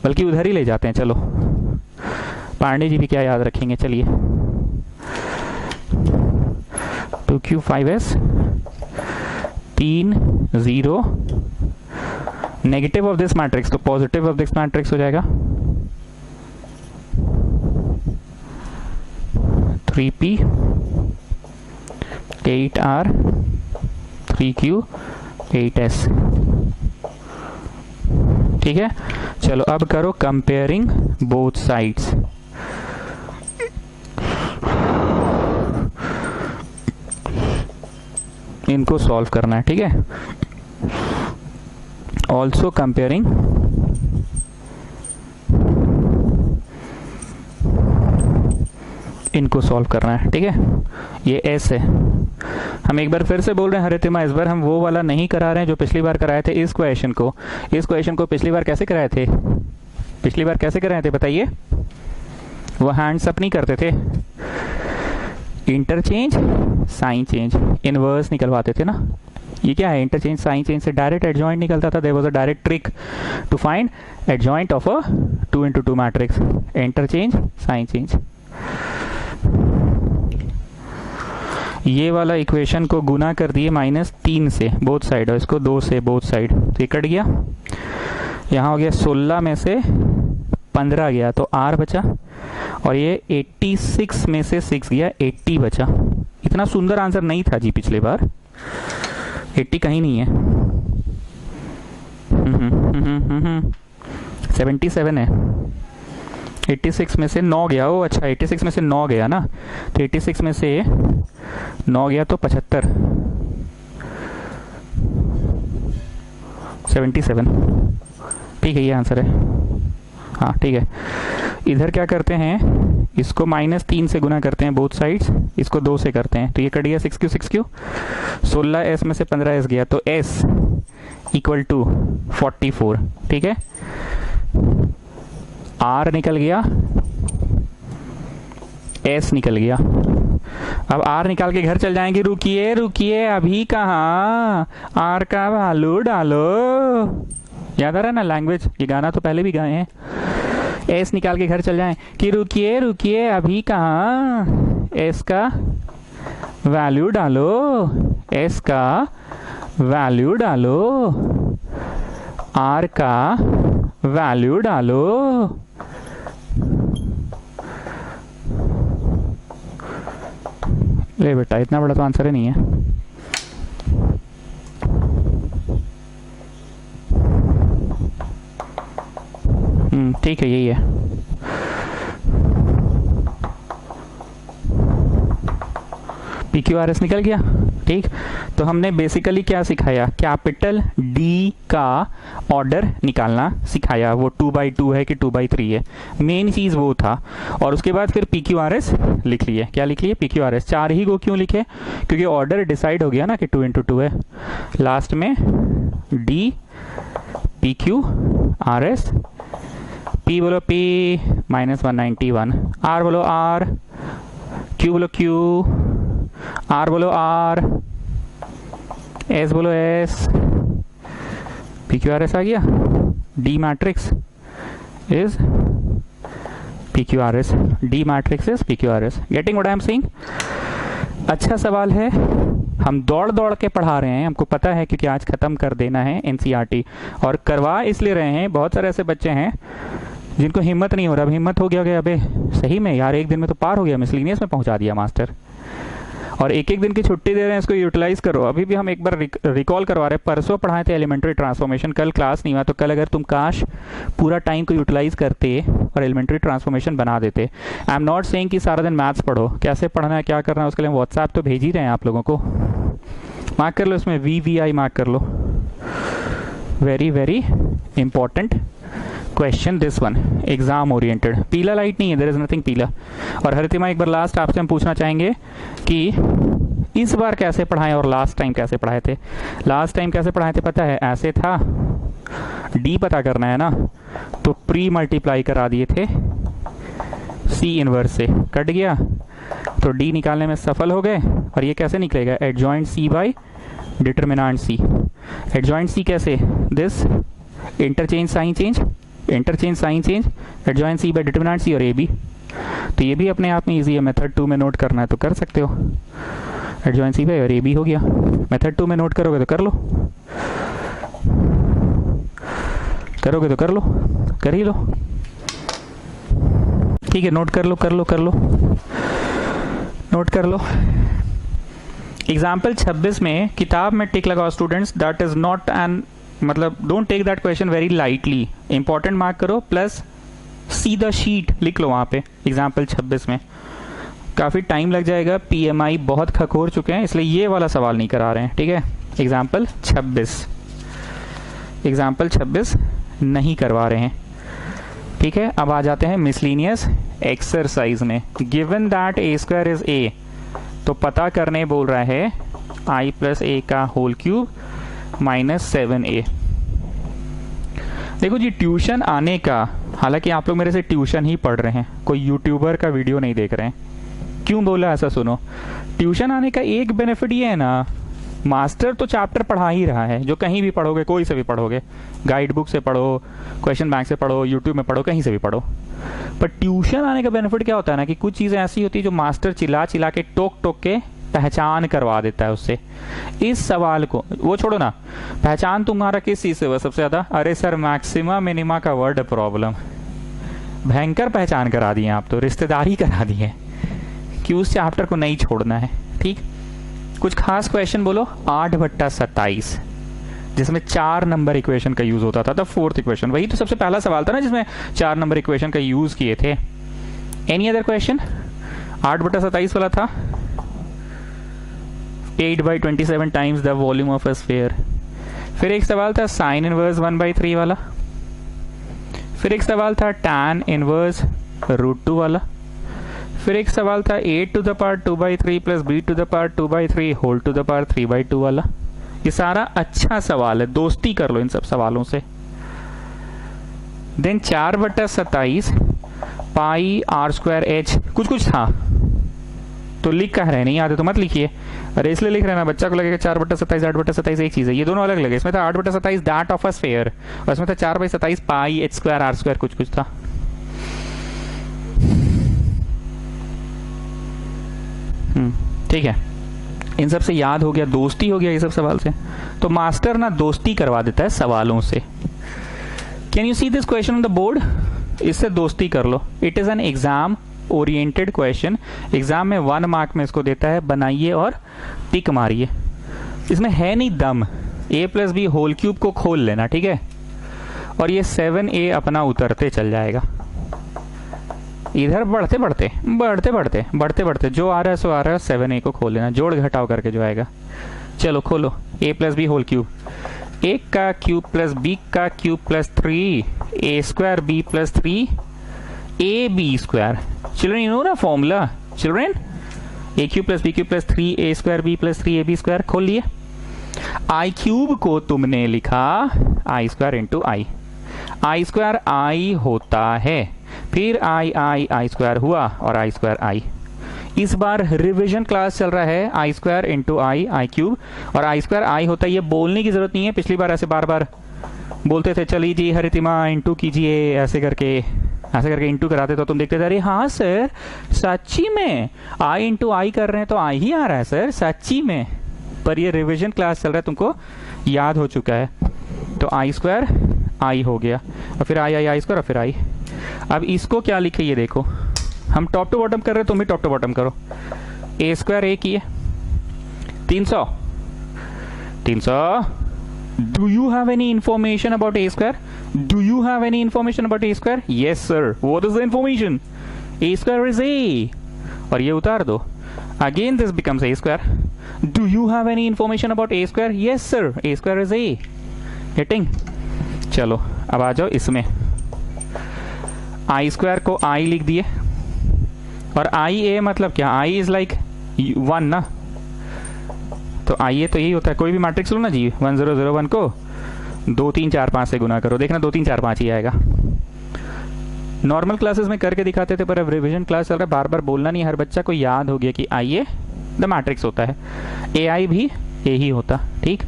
बल्कि उधर ही ले जाते हैं। चलो पांडे जी भी क्या याद रखेंगे, चलिए 2q 5s 3 0, negative of this matrix तो पॉजिटिव ऑफ दिस मैट्रिक्स हो जाएगा, 3p 8r 3q 8s। ठीक है, चलो अब करो कंपेयरिंग बोथ साइड्स। इनको सॉल्व करना है, ठीक है। ऑल्सो कंपेयरिंग इनको सॉल्व करना है, ठीक है। ये s है, हम एक बार फिर से बोल रहे हैं हरितिमा, इस बार हम वो वाला नहीं करा रहे हैं जो पिछली बार कराए थे। इस क्वेश्चन को पिछली बार कैसे कराए थे, पिछली बार कैसे कर रहे थे बताइए? वो हैंड्स अप नहीं करते थे, इंटरचेंज साइन चेंज, इनवर्स निकलवाते थे ना। ये क्या है? इंटरचेंज साइन चेंज से डायरेक्ट एडजॉइंट निकलता था। There was a direct trick to find adjoint of a 2x2 matrix, interchange sign change. ये वाला इक्वेशन को गुना कर दिए -3 से बोथ साइड, और इसको 2 से बोथ साइड, तो ये कट गया। यहाँ हो गया 16 में से 15 गया तो R बचा, और ये 86 में से 6 गया, 80 बचा। इतना सुंदर आंसर नहीं था जी पिछले बार, 80 कहीं नहीं है। 77 है। 86 में से 9 गया। ओ अच्छा, 86 में से 9 गया ना, तो 86 में से 9 गया तो 75, 77। ठीक है, ये आंसर है। हाँ ठीक है। इधर क्या करते हैं, इसको -3 से गुना करते हैं बोथ साइड्स, इसको 2 से करते हैं, तो ये कट गया 6Q 16S में से 15S गया, तो S इक्वल टू 44। ठीक है, R निकल गया, S निकल गया। अब R निकाल के घर चल जाएंगे। रुकिए रुकिए, अभी कहाँ, R का वैल्यू डालो। याद आ रहा है ना लैंग्वेज, ये गाना तो पहले भी गाए हैं। S निकाल के घर चल जाएं कि रुकिए रुकिए, अभी कहाँ, S का वैल्यू डालो, S का वैल्यू डालो, R का वैल्यू डालो। ले बेटा, इतना बड़ा तो आंसर ही नहीं है। ठीक है, यही है। PQRS निकल गया। ठीक, तो हमने बेसिकली क्या सिखाया, कैपिटल D का ऑर्डर निकालना सिखाया। वो 2x2 है कि 2x3 है, मेन चीज वो था। और उसके बाद फिर PQRS लिख लिए। क्या लिख लिए? PQRS। 4 ही गो क्यों लिखे? क्योंकि ऑर्डर डिसाइड हो गया ना कि 2x2 है। लास्ट में D PQRS, P बोलो P -191, R बोलो R, Q बोलो Q, R बोलो R, S बोलो S, PQRS आ गया। D matrix is PQRS, D matrix is PQRS। Getting what I am saying? अच्छा सवाल है। हम दौड़ दौड़ के पढ़ा रहे हैं, हमको पता है, क्योंकि आज खत्म कर देना है NCERT, और करवा इसलिए रहे हैं, बहुत सारे ऐसे बच्चे हैं जिनको हिम्मत नहीं हो रहा। अब हिम्मत हो गया, अबे सही में यार, एक दिन में तो पार हो गया, मिसलिनियस में पहुंचा दिया मास्टर, और एक दिन की छुट्टी दे रहे हैं, इसको यूटिलाइज करो। अभी भी हम एक बार रिकॉल करवा रहे हैं, परसों पढ़ाए थे एलिमेंट्री ट्रांसफॉर्मेशन, कल क्लास नहीं हुआ, तो कल अगर तुम काश पूरा टाइम को यूटिलाइज करते और एलिमेंट्री ट्रांसफॉर्मेशन बना देते। आई एम नॉट सेइंग कि सारा दिन मैथ्स पढ़ो, कैसे पढ़ना है, क्या करना है, उसके लिए व्हाट्सएप तो भेज ही रहे हैं आप लोगों को। मार्क कर लो, इसमें VVI मार्क कर लो। Very very important question this one, exam oriented. पीला लाइट नहीं है, देयर इज नथिंग पीला। और हरितिमा, एक बार लास्ट आपसे हम पूछना चाहेंगे कि इस बार कैसे पढ़ाएं और लास्ट टाइम कैसे पढ़ाए थे। लास्ट टाइम कैसे पढ़ाए थे पता है? ऐसे था, D पता करना है ना, तो प्री मल्टीप्लाई करा दिए थे C इनवर्स से, कट गया, तो D निकालने में सफल हो गए। और ये कैसे निकलेगा? Adjoint C by determinant C। Adjoint C कैसे? This interchange sign change, interchange sign change, adjoint C by determinant C और AB। तो ये भी अपने आप में इजी है, मेथड 2 में नोट करना है तो कर सकते हो। एडजॉइंट C बाई और AB हो गया। मेथड 2 में नोट करोगे तो कर लो, करोगे तो कर लो, कर ही लो। ठीक है, नोट कर लो, कर लो, कर लो, नोट कर लो। एग्जाम्पल 26 में किताब में टिक लगाओ students, that is not an, मतलब don't take that question very lightly, important mark करो, प्लस सी द शीट लिख लो वहां पे। एग्जाम्पल 26 में काफी टाइम लग जाएगा, PMI बहुत खखोर चुके हैं, इसलिए ये वाला सवाल नहीं करा रहे हैं। ठीक है, एग्जाम्पल 26, एग्जाम्पल 26 नहीं करवा रहे हैं। ठीक है, अब आ जाते हैं मिसलिनियस एक्सरसाइज में। Given that a square is a, तो पता करने बोल रहा है i प्लस a का होल क्यूब -7a। देखो जी, ट्यूशन आने का, हालांकि आप लोग मेरे से ट्यूशन ही पढ़ रहे हैं, कोई यूट्यूबर का वीडियो नहीं देख रहे हैं। क्यों बोला ऐसा, सुनो। ट्यूशन आने का एक बेनिफिट ये है ना, मास्टर तो चैप्टर पढ़ा ही रहा है, जो कहीं भी पढ़ोगे, कोई से भी पढ़ोगे, गाइड बुक से पढ़ो, क्वेश्चन बैंक से पढ़ो, यूट्यूब में पढ़ो, कहीं से भी पढ़ो। पर ट्यूशन आने का बेनिफिट क्या होता है ना, कि कुछ चीज़ें ऐसी होती है जो मास्टर चिल्ला चिल्ला के, टोक टोक के पहचान करवा देता है उससे। इस सवाल को वो छोड़ो ना, पहचान तुम्हारा किस चीज़ से हुआ सबसे ज़्यादा? अरे सर, मैक्सिमा मिनिमा का वर्ड प्रॉब्लम, भयंकर पहचान करा दी है आप तो, रिश्तेदारी करा दी है कि उस चैप्टर को नहीं छोड़ना है। ठीक, कुछ खास क्वेश्चन बोलो। 8/27 जिसमें 4 नंबर इक्वेशन का यूज होता था, द फोर्थ इक्वेशन, वही तो सबसे पहला सवाल था ना जिसमें 4 नंबर इक्वेशन का यूज किए थे। Any other question? 8/27 वाला था। 8/27 times the volume of a sphere. फिर एक सवाल था साइन इनवर्स 1/3 वाला। फिर एक सवाल था tan इनवर्स √2 वाला। फिर एक सवाल था a to the power 2/3 plus b to the power 2/3 whole to the power 3/2 वाला। ये सारा अच्छा सवाल है, दोस्ती कर लो इन सब सवालों से। देन 4/27 पाई r²h कुछ कुछ था, तो लिख कह रहे हैं, नहीं आते तो मत लिखिए। अरे इसलिए लिख रहे हैं ना, बच्चा को लगेगा 4/27 8/27 एक चीज है, ये दोनों अलग लगे। इसमें था 8/27 दैट ऑफ अ स्फीयर, और इसमें था 4/27 पाई h² r² कुछ कुछ था। ठीक है, इन सब से याद हो गया, दोस्ती हो गया ये सब सवाल से। तो मास्टर ना दोस्ती करवा देता है सवालों से। Can you see this question on the board? इससे दोस्ती कर लो। It is an exam oriented question, exam में 1 मार्क में इसको देता है, बनाइए और टिक मारिए। इसमें है नहीं दम, a + b होल क्यूब को खोल लेना, ठीक है, और ये 7a अपना उतरते चल जाएगा। इधर बढ़ते बढ़ते बढ़ते बढ़ते बढ़ते बढ़ते जो आ रहा है सो आ रहा है, 7a को खोल लेना, जोड़ घटाव करके जो आएगा। चलो खोलो, a + b whole cube, a का क्यूब प्लस b का cube plus 3 a² b plus 3 ab²। Children you know ना formula children, a³ plus b³ plus 3a² b plus 3ab²। खोल लिए। i³ को तुमने लिखा i² into I, i² i होता है, फिर i² हुआ और i² i। इस बार रिवीजन क्लास चल रहा है, i² इंटू आई i³ और i² i होता है। ये बोलने की जरूरत नहीं है, पिछली बार ऐसे बार बार बोलते थे, चलिए जी हरितिमा इंटू कीजिए, ऐसे करके इंटू कराते तो तुम देखते थे, अरे हाँ सर सच्ची में i इंटू आई कर रहे हैं तो आई ही आ रहा है सर सच्ची में। पर ये रिवीजन क्लास चल रहा है, तुमको याद हो चुका है। तो i² i हो गया, और फिर i² और फिर i। अब इसको क्या लिखे ये देखो, हम टॉप टू बॉटम कर रहे हैं, तुम भी टॉप टू बॉटम करो। a² a की है 300। Do you have any information about a²? Do you have any information about a²? Yes sir. What is the information? a² is a, और ये उतार दो। Again this becomes a². Do you have any information about a²? Yes sir. a² is a. Getting? चलो अब आ जाओ इसमें, i² को i लिख दिए, और ia मतलब क्या, i इज लाइक 1 ना, तो ia तो यही होता है। कोई भी मैट्रिक्स लो ना जी, 1 0 0 1 को 2 3 4 5 से गुना करो, देखना 2 3 4 5 ही आएगा। नॉर्मल क्लासेस में करके दिखाते थे, पर अब रिवीजन क्लास चल रहा है, बार बार बोलना नहीं, हर बच्चा को याद हो गया कि ia द मैट्रिक्स होता है, ai भी ए ही होता। ठीक,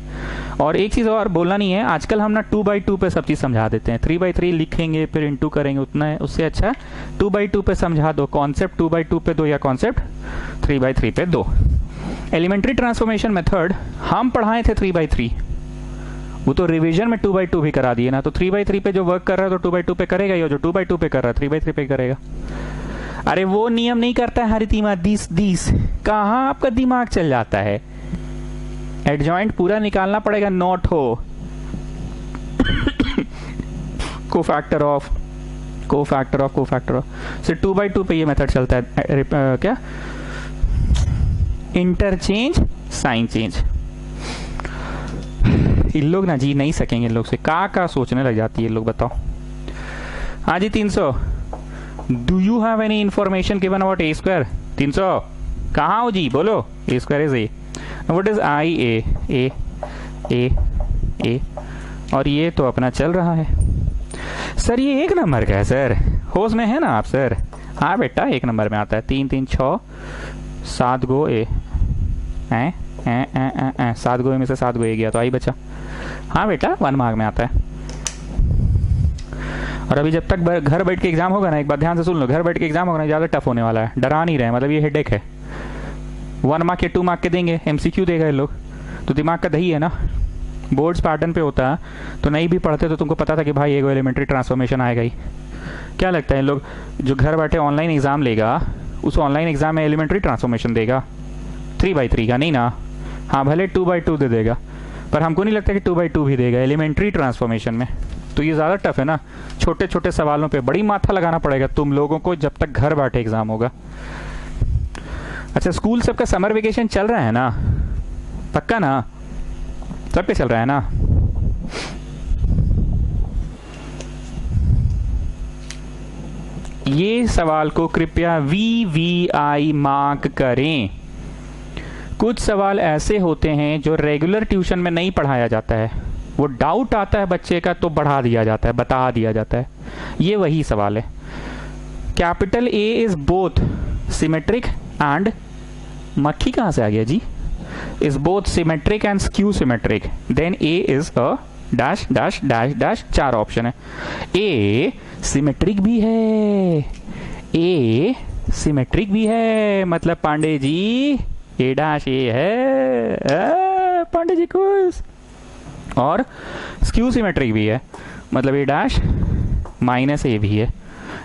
और एक चीज़ और बोलना नहीं है, आजकल हम ना 2/2 पे सब चीज़ समझा देते हैं, 3/3 लिखेंगे फिर इंटू करेंगे, उतना है, उससे अच्छा 2/2 पे समझा दो, कॉन्सेप्ट 2/2 पे दो या कॉन्सेप्ट 3/3 पे दो। एलिमेंट्री ट्रांसफॉर्मेशन मेथड हम पढ़ाए थे 3/3, वो तो रिवीजन में 2/2 भी करा दिए ना, तो 3/3 पे जो वर्क कर रहा है तो 2/2 पे करेगा, या जो 2/2 पे कर रहा है 3/3 पे करेगा। अरे वो नियम नहीं करता है हरितिमा, दिस कहाँ आपका दिमाग चल जाता है, एडजॉइंट पूरा निकालना पड़ेगा, नॉट हो कोफैक्टर ऑफ से 2/2 पे ये मेथड चलता है। क्या इंटरचेंज साइन चेंज, इन लोग ना जी नहीं सकेंगे, इन लोग से का सोचने लग जाती है, लोग बताओ। हाँ जी 300, do you have any information given about a²? 300 कहाँ हो जी, बोलो। a² is a, what is ia, a और ये तो अपना चल रहा है, सर ये 1 नंबर का है सर, होश में है ना आप सर? हाँ बेटा 1 नंबर में आता है। 3 3 6 7 गो ए, 7 गो ए में से 7 गो ए गया तो आई बचा। हाँ बेटा 1 मार्क में आता है। और अभी जब तक घर बैठ के एग्जाम होगा ना, एक बात ध्यान से सुन लो, घर बैठ के एग्जाम होगा ना ज़्यादा टफ होने वाला है, डरा नहीं रहे, मतलब ये हेडेक है। 1 मार्क के 2 मार्क के देंगे, MCQ देगा ये लोग, तो दिमाग का दही है ना। बोर्ड्स पैटर्न पे होता है तो नहीं भी पढ़ते तो तुमको पता था कि भाई एगो एलिमेंट्री ट्रांसफॉर्मेशन आएगा ही। क्या लगता है लोग जो घर बैठे ऑनलाइन एग्जाम लेगा उस ऑनलाइन एग्जाम में एलिमेंट्री ट्रांसफॉर्मेशन देगा 3/3 का? नहीं ना। हाँ भले 2/2 दे देगा, पर हमको नहीं लगता कि 2/2 भी देगा एलिमेंट्री ट्रांसफॉर्मेशन में। तो ये ज़्यादा टफ है ना, छोटे छोटे सवालों पे बड़ी माथा लगाना पड़ेगा तुम लोगों को जब तक घर बैठे एग्जाम होगा। अच्छा स्कूल सबका समर वेकेशन चल रहा है ना? पक्का ना? सबके चल रहा है ना? ये सवाल को कृपया VVI मार्क करें। कुछ सवाल ऐसे होते हैं जो रेगुलर ट्यूशन में नहीं पढ़ाया जाता है, वो डाउट आता है बच्चे का तो बढ़ा दिया जाता है, बता दिया जाता है। ये वही सवाल है। Capital A is both symmetric and, मक्खी कहां से आ गया जी? Is both symmetric and skew symmetric, then A is a dash dash dash dash, 4 option है। A सिमेट्रिक भी है, A सिमेट्रिक भी है, मतलब Pandey ji A dash A है, पांडे जी खुश। और स्क्यू सिमेट्रिक भी है, मतलब A डैश माइनस A भी है।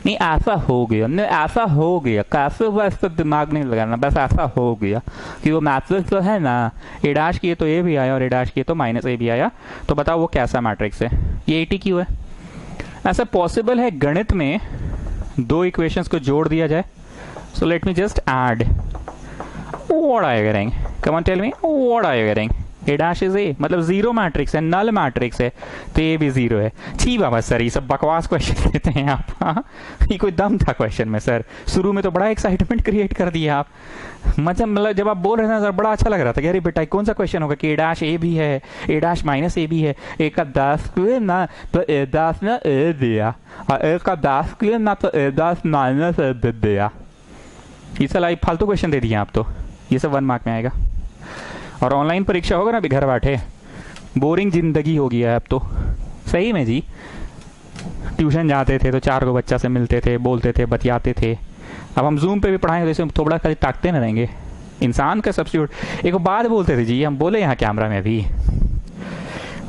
नहीं ऐसा हो गया, नहीं ऐसा हो गया, कैसे बस तो दिमाग नहीं लगाना, बस ऐसा हो गया कि वो मैट्रिक्स तो है ना, A डैश किए तो A भी आया और A डैश किए तो माइनस A भी आया, तो बताओ वो कैसा मैट्रिक्स है? ये ATQ है। ऐसा पॉसिबल है गणित में 2 इक्वेशंस को जोड़ दिया जाए? So let me just add, what are you getting? Come on tell me what are you getting? A dash is A, मतलब 0 मैट्रिक्स है, नल मैट्रिक्स है, तो A भी 0 है। छी बाबा सर ये सब बकवास क्वेश्चन देते हैं आप। हाँ? ये कोई दम था क्वेश्चन में सर? शुरू में तो बड़ा एक्साइटमेंट क्रिएट कर दिया आप, मतलब जब आप बोल रहे थे ना सर बड़ा अच्छा लग रहा था कि अरे बेटा कौन सा क्वेश्चन होगा कि A डैश A भी है, A डैश माइनस A भी है, एक का 10 क्लियर ना तो A डैश ना A दिया, और एक का 10 क्लियर ना तो A डैश माइनस A दिया। ये सब फालतू क्वेश्चन दे दिए आप, तो ये सब 1 मार्क में आएगा। और ऑनलाइन परीक्षा होगा ना अभी घर बैठे, बोरिंग जिंदगी हो गया है अब तो सही में जी। ट्यूशन जाते थे तो 4 को बच्चा से मिलते थे, बोलते थे, बतियाते थे। अब हम जूम पे भी पढ़ाएंगे तो इसे थोड़ा खाली ताकते न रहेंगे, इंसान का सब्स्टिट्यूट। एक बात बोलते थे जी, हम बोले यहाँ कैमरा में भी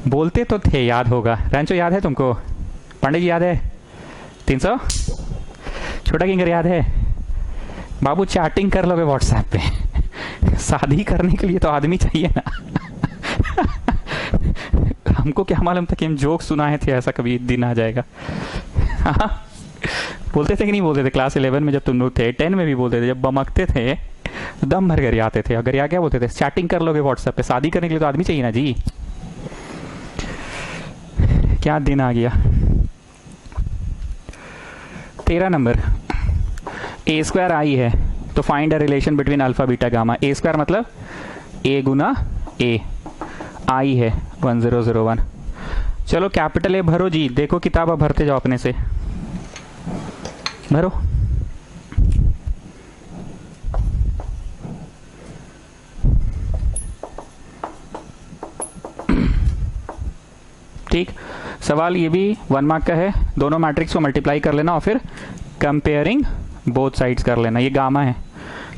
बोलते तो थे, याद होगा रंचो, याद है तुमको? पांडे जी याद है? 300 छोटा किंगर याद है? बाबू चैटिंग कर लोगे व्हाट्सएप पे, शादी करने के लिए तो आदमी चाहिए ना। हमको क्या मालूम था कि हम जोक सुनाए थे, ऐसा कभी दिन आ जाएगा। हाँ? बोलते थे कि नहीं बोलते थे? क्लास 11 में जब तुम लोग थे, 10 में भी बोलते थे, जब बमकते थे तो दम भर कर आते थे। अगर या क्या बोलते थे? चैटिंग कर लोगे व्हाट्सएप पे, शादी करने के लिए तो आदमी चाहिए ना जी। क्या दिन आ गया। 13 नंबर, A² I है तो find a relation between alpha beta gamma. A² मतलब A गुना A, I है 1001। चलो कैपिटल A भरो जी, देखो किताब अब भरते जाओ अपने से, भरो। ठीक, सवाल ये भी 1 मार्क का है। दोनों मैट्रिक्स को मल्टीप्लाई कर लेना और फिर कंपेयरिंग बोथ साइड्स कर लेना। ये गामा है,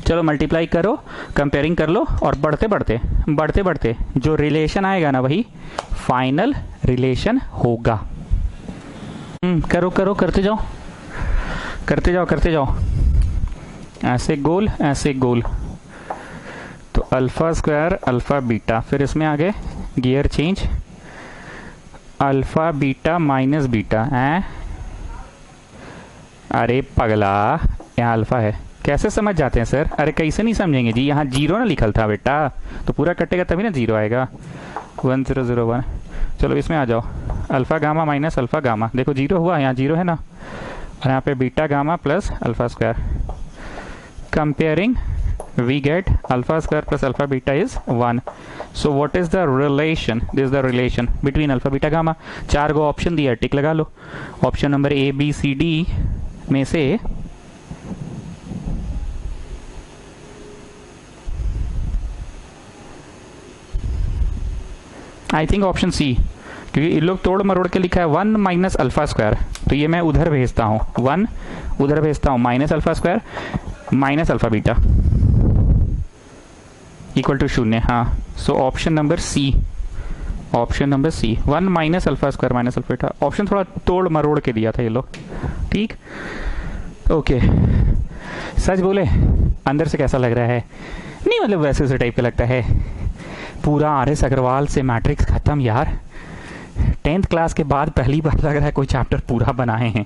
चलो मल्टीप्लाई करो, कंपेयरिंग कर लो, और बढ़ते बढ़ते जो रिलेशन आएगा ना वही फाइनल रिलेशन होगा। करो करो, करते जाओ करते जाओ, ऐसे गोल ऐसे गोल। तो अल्फा स्क्वायर अल्फा बीटा, फिर इसमें आगे gear change, alpha beta minus beta है। अरे पगला, यहाँ अल्फा है, कैसे समझ जाते हैं सर? अरे कैसे नहीं समझेंगे जी, यहाँ 0 ना लिखल था बेटा, तो पूरा कटेगा तभी ना 0 आएगा। 1001। चलो इसमें आ जाओ, alpha gamma minus alpha gamma, देखो 0 हुआ, यहाँ 0 है ना, और यहाँ पे beta gamma plus alpha square. Comparing we get alpha square plus alpha beta is 1. So what is the relation? This is the relation between alpha beta gamma. 4 go option दिया है, टिक लगा लो. Option number A B C D में से आई थिंक ऑप्शन सी, क्योंकि इन लोग तोड़ मरोड़ के लिखा है 1 माइनस अल्फा स्क्वायर, तो ये मैं उधर भेजता हूँ, 1 उधर भेजता हूँ, minus alpha square minus alpha beta equal to 0. हाँ, so option number C, option number C, 1 minus alpha square minus alpha beta. Option थोड़ा तोड़ मरोड़ के दिया था ये लोग. ठीक, ओके. सच बोले अंदर से कैसा लग रहा है? नहीं मतलब वैसे उसे टाइप का लगता है. पूरा आर.एस. अग्रवाल से मैट्रिक्स खत्म यार. 10th क्लास के बाद पहली बार लग रहा है कोई चैप्टर पूरा बनाए हैं,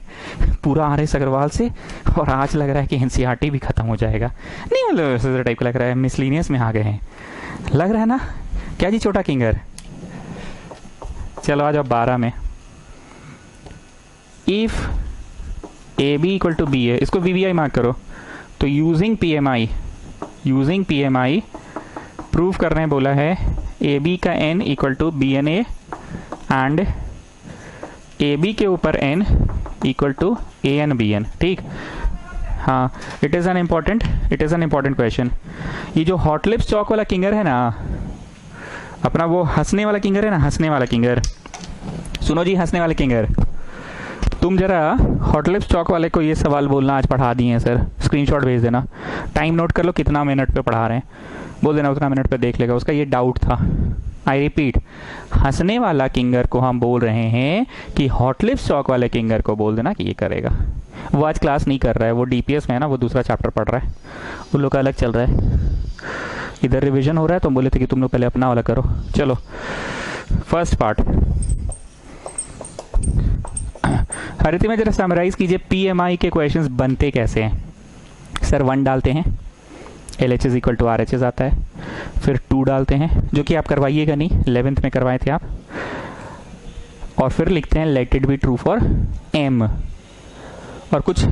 पूरा आर.एस. अग्रवाल से. और आज लग रहा है कि एनसीईआरटी भी खत्म हो जाएगा. नहीं मतलब वैसे टाइप का लग रहा है, मिसलिनियस में आ गए हैं लग रहा है ना. क्या जी छोटा किंगर? चलो आ जाओ 12 में. If A B equal to B A, इसको वीवीआई मार्क करो. तो यूजिंग पीएमआई प्रूव करने बोला है ए बी का N equal to B N A and A B के ऊपर N equal to A N B N. ठीक, हाँ, it is an important question. ये जो हॉट लिप्स चौक वाला किंगर है ना, अपना वो हंसने वाला किंगर है ना, हंसने वाला किंगर. सुनो जी हंसने वाले किंगर, तुम जरा हॉट लिप्स चौक वाले को ये सवाल बोलना आज पढ़ा दिए हैं सर, स्क्रीनशॉट भेज देना, टाइम नोट कर लो कितना मिनट पे पढ़ा रहे हैं, बोल देना उतना मिनट पे देख लेगा. उसका ये डाउट था. आई रिपीट, हंसने वाला किंगर को हम बोल रहे हैं कि हॉट लिप्स चौक वाले किंगर को बोल देना कि ये करेगा. वो आज क्लास नहीं कर रहा है, वो डीपीएस में है ना, वो दूसरा चैप्टर पढ़ रहा है, उन लोग का अलग चल रहा है. इधर रिवीजन हो रहा है तो हम बोले थे कि तुम लोग पहले अपना वाला करो. चलो फर्स्ट पार्ट, हरिति में जरा समराइज कीजिए पीएमआई के क्वेश्चंस बनते कैसे हैं. सर 1 डालते हैं, LHS इक्वल टू RHS आता है, फिर 2 डालते हैं, जो कि आप करवाइएगा नहीं, 11th में करवाए थे आप, और फिर लिखते हैं late it be true for M, और कुछ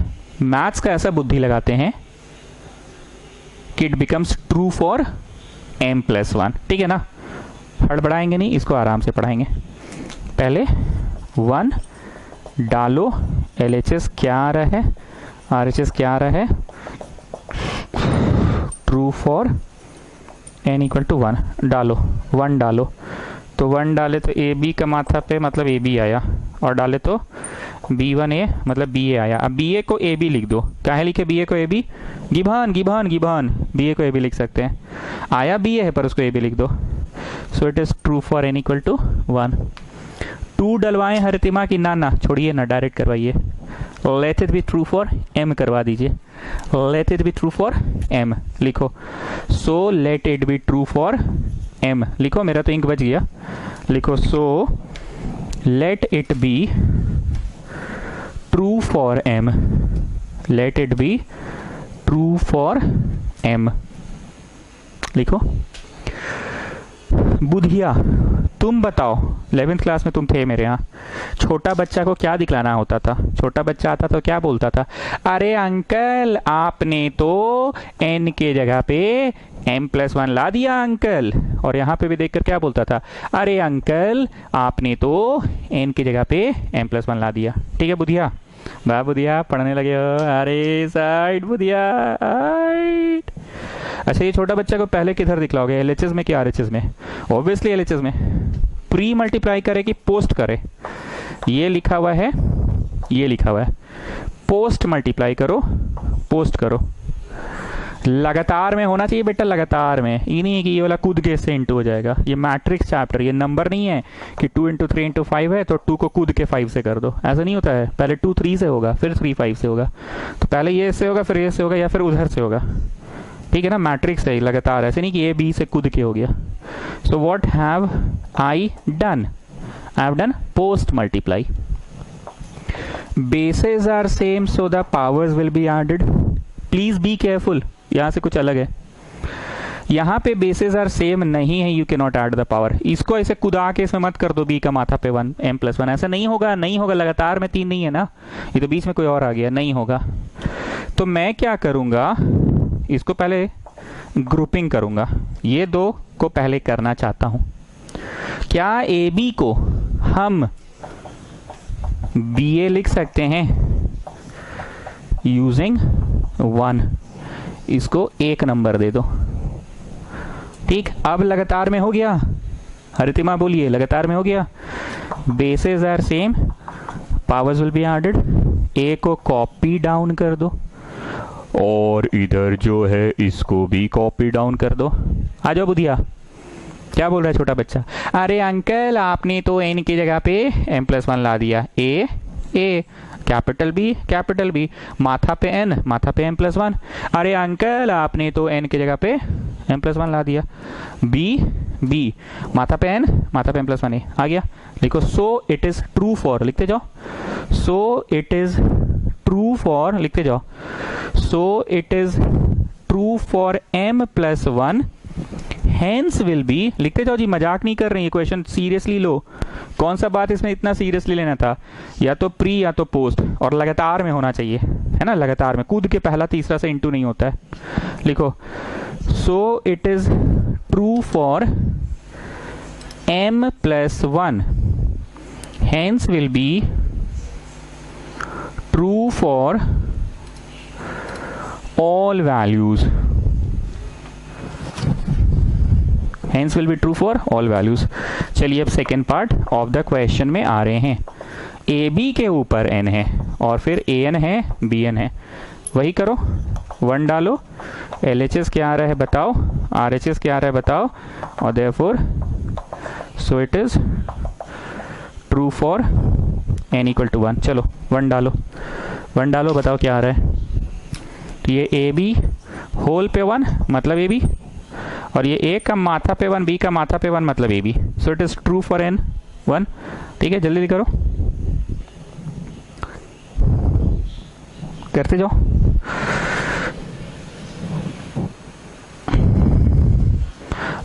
मैथ्स का ऐसा बुद्धि लगाते हैं कि it becomes true for M+1. ठीक है ना, हड़बड़ाएंगे नहीं, इसको आराम से पढ़ाएंगे. पहले 1 डालो, LHS क्या आ रहा है, RHS क्या आ रहा है, true for n equal to 1 डालो, 1 डालो, तो 1 डाले तो ए बी का माथा पे मतलब ए बी आया, और डाले तो B1A मतलब BA आया. अब BA को AB लिख दो. काहे लिखे BA को AB? गिभान BA को AB लिख सकते हैं. आया BA है पर उसको AB लिख दो. So it is true for n equal to 1. 2 डलवाएं हरितिमा की, ना छोड़िए ना, डायरेक्ट करवाइए. Let it be true for M करवा दीजिए. Let it be true for M लिखो. So let it be true for M लिखो. मेरा तो इंक बच गया. लिखो so let it be true for M. Let it be true for M लिखो. बुधिया तुम बताओ, 11th क्लास में तुम थे मेरे यहाँ, छोटा बच्चा को क्या दिखलाना होता था? छोटा बच्चा आता तो क्या बोलता था? अरे अंकल आपने तो n के जगह पे M+1 ला दिया अंकल. और यहाँ पे भी देखकर क्या बोलता था? अरे अंकल आपने तो n की जगह पे M+1 ला दिया. ठीक है बुधिया, वाह बुधिया पढ़ने लगे हो. अरे साइड बुधिया साइड. अच्छा ये छोटा बच्चा को पहले किधर दिखलाओगे, LHS में कि RHS में? ऑब्वियसली LHS में. प्री मल्टीप्लाई करे कि पोस्ट करे? ये लिखा हुआ है, ये लिखा हुआ है, पोस्ट मल्टीप्लाई करो, पोस्ट करो. लगातार में होना चाहिए बेटा, लगातार में. ये नहीं है कि ये वाला कूद के इससे इंटू हो जाएगा. ये मैट्रिक्स चैप्टर, ये नंबर नहीं है कि 2 × 3 × 5 है तो 2 को कूद के 5 से कर दो. ऐसा नहीं होता है. पहले 2 3 से होगा, फिर 3 5 से होगा. तो पहले ये से होगा, फिर ये से होगा, या फिर उधर से होगा. ठीक है ना, मैट्रिक्स है लगातार, ऐसे नहीं कि ए बी से कूद के हो गया. So what have I done? I have done post multiply. Bases are same so the powers will be added. Please be careful, यहां से कुछ अलग है. यहाँ पे बेसेस आर सेम नहीं है, you can not add the power. इसको ऐसे कुदा के इसमें मत कर दो बी का माथा पे 1 M+1. ऐसा नहीं होगा, नहीं होगा. लगातार में 3 नहीं है ना, ये तो बीच में कोई और आ गया, नहीं होगा. तो मैं क्या करूंगा, इसको पहले ग्रुपिंग करूंगा, ये दो को पहले करना चाहता हूं। क्या ए बी को हम बी ए लिख सकते हैं यूजिंग 1, इसको 1 नंबर दे दो। ठीक, अब लगातार में हो गया, हरितिमा बोलिए लगातार में हो गया। Bases are same, powers will be added, A को कॉपी डाउन कर दो और इधर जो है इसको भी कॉपी डाउन कर दो। आ जाओ बुधिया, क्या बोल रहा है छोटा बच्चा? अरे अंकल आपने तो एन की जगह पे m+1 ला दिया। ए कैपिटल बी, माथा पे एन, माथा पे m+1। अरे अंकल आपने तो एन की जगह पे m+1 ला दिया। बी माथा पे एन, माथा पे m+1 ए आ गया। लिखो सो इट इज ट्रू फॉर, लिखते जाओ। So it is true for, लिखते जाओ। So it is true for m+1 hence will be, लिखते जाओ जी, मजाक नहीं कर रही है, क्वेश्चन सीरियसली लो। कौन सा बात इसमें इतना सीरियसली लेना था? या तो प्री या तो पोस्ट, और लगातार में होना चाहिए, है ना, लगातार में, कूद के पहला तीसरा से इंटू नहीं होता है। लिखो सो it is true for m+1 hence will be true for all values, hence will be true for all values। चलिए अब second part of the question में आ रहे हैं। ए बी के ऊपर n है और फिर ए एन है, बी एन है, वही करो, 1 डालो, LHS क्या आ रहा है बताओ, RHS क्या आ रहा है बताओ, और therefore so it is true for n = 1। चलो 1 डालो, 1 डालो, बताओ क्या आ रहा है। तो ये ए बी होल पे 1 मतलब ए बी, और ये ए का माथा पे 1, बी का माथा पे 1 मतलब A B. So it is true for n 1। ठीक है, जल्दी करो, करते जाओ।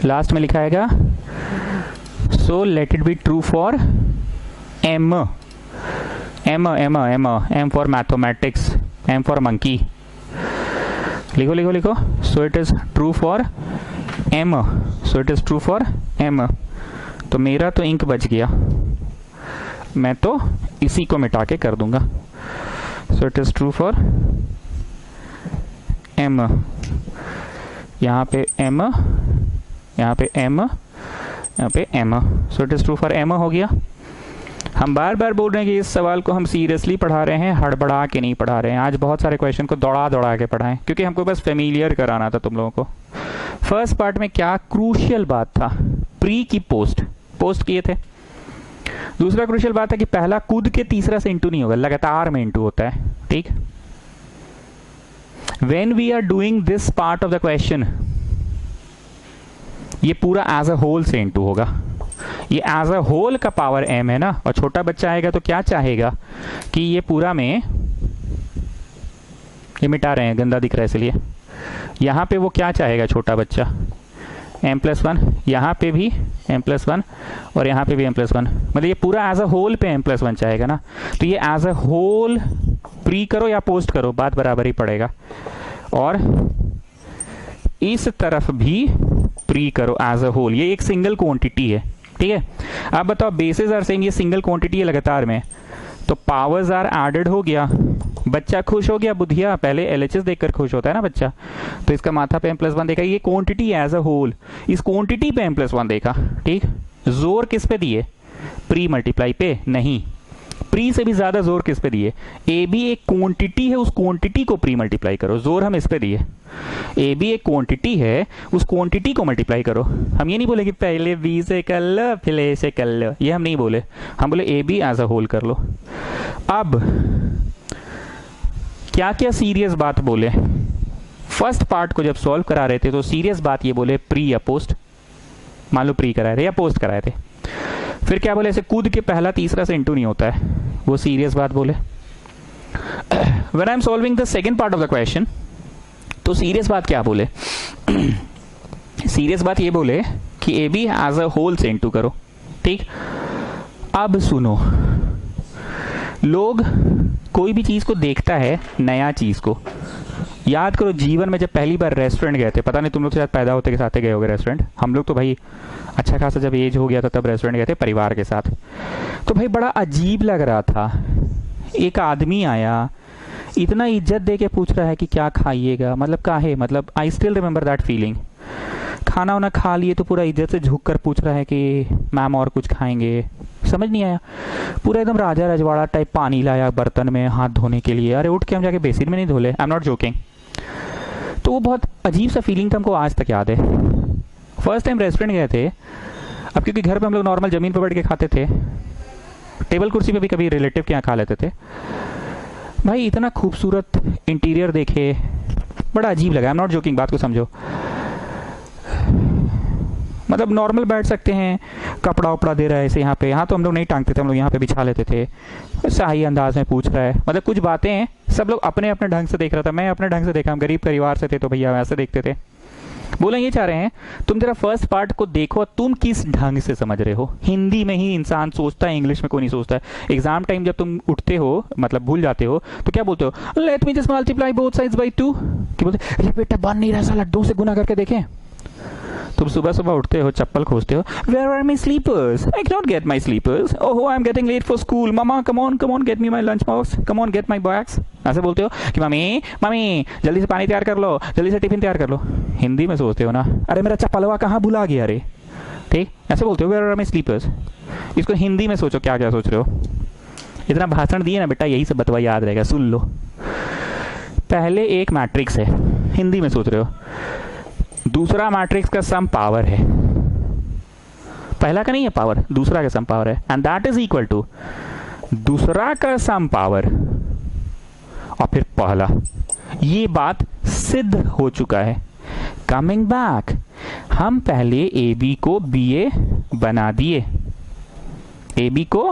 लास्ट में लिखा आएगा सो let it be true for m for mathematics, m for monkey. लिखो लिखो लिखो, सो it is true for m, so it is true for m। तो मेरा तो इंक बच गया, मैं तो इसी को मिटा के कर दूंगा। सो it is true for m, यहाँ पे m, यहाँ पे m, यहाँ पे m। So it is true for m हो गया। हम बार बार बोल रहे हैं कि इस सवाल को हम सीरियसली पढ़ा रहे हैं, हड़बड़ा के नहीं पढ़ा रहे हैं। आज बहुत सारे क्वेश्चन को दौड़ा दौड़ा के पढ़ाएं, क्योंकि हमको बस फेमिलियर कराना था तुम लोगों को। फर्स्ट पार्ट में क्या क्रूशियल बात था, प्री की पोस्ट किए थे। दूसरा क्रूशियल बात है कि पहला कूद के तीसरा से इंटू नहीं होगा, लगातार में इंटू होता है। ठीक, when we are doing this part of the question, ये पूरा एज अ होल से इंटू होगा। ये एज अ होल का पावर m है ना, और छोटा बच्चा आएगा तो क्या चाहेगा कि ये पूरा में, ये मिटा रहे हैं गंदा दिख रहा है इसलिए, यहां पे वो क्या चाहेगा छोटा बच्चा, m+1, यहाँ पे भी m+1 और यहाँ पे भी m+1, मतलब ये पूरा एज अ होल पे m+1 चाहेगा ना। तो ये एज अ होल प्री करो या पोस्ट करो, बात बराबर ही पड़ेगा। और इस तरफ भी प्री करो एज अ होल, ये एक सिंगल क्वांटिटी है। ठीक है, अब बताओ बेसिस आर सेम, ये सिंगल क्वांटिटी है लगातार में, तो पावर्स आर एडेड हो गया, बच्चा खुश हो गया। बुधिया पहले LHS देखकर खुश होता है ना बच्चा, तो इसका माथा पे m+1 देखा, ये क्वांटिटी एज अ होल, इस क्वांटिटी पे m+1 देखा। ठीक, जोर किस पे दिए, प्री मल्टीप्लाई पे नहीं, प्री से भी ज्यादा जोर किस पे दिए, ए बी एक क्वांटिटी है, उस क्वांटिटी को प्री मल्टीप्लाई करो, जोर हम इस पे दिए। ए बी एक क्वांटिटी है, उस क्वांटिटी को मल्टीप्लाई करो। हम ये नहीं बोले कि पहले बी से कर लो फिर ए से कर लो, ये हम नहीं बोले, हम बोले A B as a whole कर लो। अब क्या क्या सीरियस बात बोले, फर्स्ट पार्ट को जब सॉल्व करा रहे थे तो सीरियस बात ये बोले प्री या पोस्ट, मान लो प्री कराए थे या पोस्ट कराए थे। फिर क्या बोले, ऐसे कूद के पहला तीसरा से इंटू नहीं होता है, वो सीरियस बात बोले। When I am solving the second part of the question, तो सीरियस बात क्या बोले, सीरियस बात ये बोले कि A B as a whole से इंटू करो। ठीक, अब सुनो, लोग कोई भी चीज को देखता है, नया चीज को, याद करो जीवन में जब पहली बार रेस्टोरेंट गए थे, पता नहीं तुम लोग शायद पैदा होते के साथ गए होगे रेस्टोरेंट, हम लोग तो भाई अच्छा खासा जब एज हो गया था तब रेस्टोरेंट गए थे परिवार के साथ। तो भाई बड़ा अजीब लग रहा था, एक आदमी आया इतना इज्जत दे के पूछ रहा है कि क्या खाइएगा, मतलब काहे, मतलब I still remember that feeling. खाना वाना खा लिए तो पूरा इज्जत से झुक कर पूछ रहा है कि मैम और कुछ खाएंगे, समझ नहीं आया। पूरा एकदम राजा रजवाड़ा टाइप पानी लाया बर्तन में हाथ धोने के लिए, अरे उठ के हम जाके बेसिन में नहीं धोले, आई एम नॉट जोकिंग। तो वो बहुत अजीब सा फीलिंग था, हमको आज तक याद है। फर्स्ट टाइम रेस्टोरेंट गए थे, अब क्योंकि घर पे हम लोग नॉर्मल ज़मीन पर बैठ के खाते थे, टेबल कुर्सी पे भी कभी रिलेटिव के यहाँ खा लेते थे। भाई इतना खूबसूरत इंटीरियर देखे, बड़ा अजीब लगा, आई एम नॉट जोकिंग, बात को समझो। मतलब नॉर्मल बैठ सकते हैं, कपड़ा उपड़ा दे रहा है ऐसे यहाँ पे, यहाँ तो हम लोग नहीं टांगते थे, हम लोग यहाँ पे बिछा लेते थे। शाही अंदाज में पूछ रहा है, मतलब कुछ बातें हैं, सब लोग अपने अपने ढंग से देख रहा था, मैं अपने ढंग से देखा, हम गरीब परिवार से थे तो भैया वैसे देखते थे। बोला ये चाह रहे हैं तुम जरा फर्स्ट पार्ट को देखो, तुम किस ढंग से समझ रहे हो। हिंदी में ही इंसान सोचता है, इंग्लिश में कोई नहीं सोचता है। एग्जाम टाइम जब तुम उठते हो, मतलब भूल जाते हो, तो क्या बोलते हो, late me just multiply both sides by 2। क्या बोलते, अरे बेटा बन नहीं रहा, साला 2 से गुना करके देखें। तुम सुबह सुबह उठते हो, चप्पल खोजते हो, where are my slippers, I can not get my slippers, oh I am getting late for school, mama come on get me my lunch box, come on get my bags. ऐसे बोलते हो कि मम्मी मम्मी जल्दी से पानी तैयार कर लो, जल्दी से टिफिन तैयार कर लो। हिंदी में सोचते हो ना, अरे मेरा चप्पलवा कहाँ भुला गया रे, ठीक ऐसे बोलते हो, वेयर आर माई स्लीपर्स। इसको हिंदी में सोचो क्या क्या सोच रहे हो। इतना भाषण दिए ना बेटा, यही सब बतवा याद रहेगा, सुन लो। पहले एक मैट्रिक्स है, हिंदी में सोच रहे हो, दूसरा मैट्रिक्स का सम पावर है, पहला का नहीं है पावर, दूसरा का सम पावर है, and that is equal to दूसरा का सम पावर और फिर पहला। ये बात सिद्ध हो चुका है। कमिंग बैक, हम पहले ए बी को बी ए बना दिए, ए बी को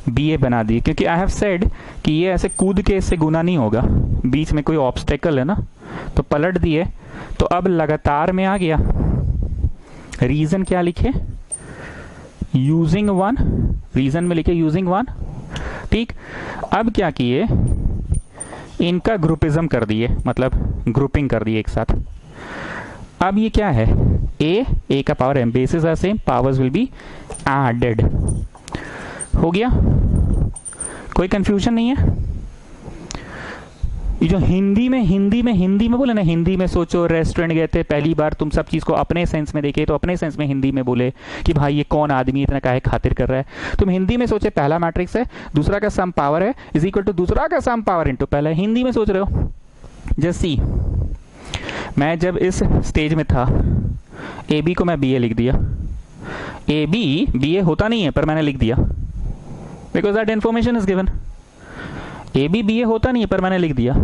बी ए बना दिए, क्योंकि आई हैव सेड कि ये ऐसे कूद के इससे गुना नहीं होगा, बीच में कोई ऑब्स्टेकल है ना, तो पलट दिए, तो अब लगातार में आ गया। रीजन क्या लिखे, यूजिंग 1, रीजन में लिखे यूजिंग 1, ठीक। अब क्या किए, इनका ग्रुपिज्म कर दिए, मतलब ग्रुपिंग कर दिए एक साथ। अब ये क्या है, ए का power M, bases are same, powers will be added. हो गया, कोई कंफ्यूजन नहीं है। ये जो हिंदी में बोले ना, हिंदी में सोचो, रेस्टोरेंट गए थे पहली बार, तुम सब चीज को अपने सेंस में देखे, तो अपने सेंस में हिंदी में बोले कि भाई ये कौन आदमी इतना काहे खातिर कर रहा है। तुम हिंदी में सोचे पहला मैट्रिक्स है, दूसरा का सम पावर है, इज इक्वल टू दूसरा का सम पावर इनटू पहला। हिंदी में सोच रहे हो। जैसी मैं जब इस स्टेज में था, ए बी को मैं बी ए लिख दिया, ए बी ए होता नहीं है पर मैंने लिख दिया, because that information is given. A B A होता नहीं है पर मैंने लिख दिया।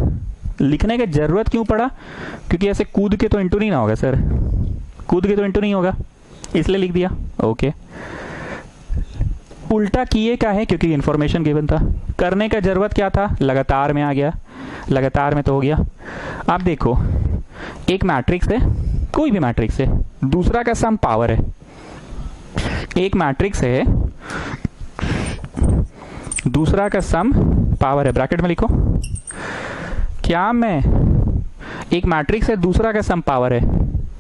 लिखने की जरूरत क्यों पड़ा, क्योंकि ऐसे कूद के तो इंटू नहीं ना होगा सर, कूद के तो इंटू नहीं होगा, इसलिए लिख दिया। ओके, उल्टा किए का है क्योंकि इंफॉर्मेशन गिवन था, करने का जरूरत क्या था, लगातार में आ गया, लगातार में तो हो गया। आप देखो, एक मैट्रिक्स है, कोई भी मैट्रिक्स है, दूसरा का सम पावर है। एक मैट्रिक्स है, दूसरा का सम पावर है, ब्रैकेट में लिखो। क्या मैं एक मैट्रिक्स है, दूसरा का सम पावर है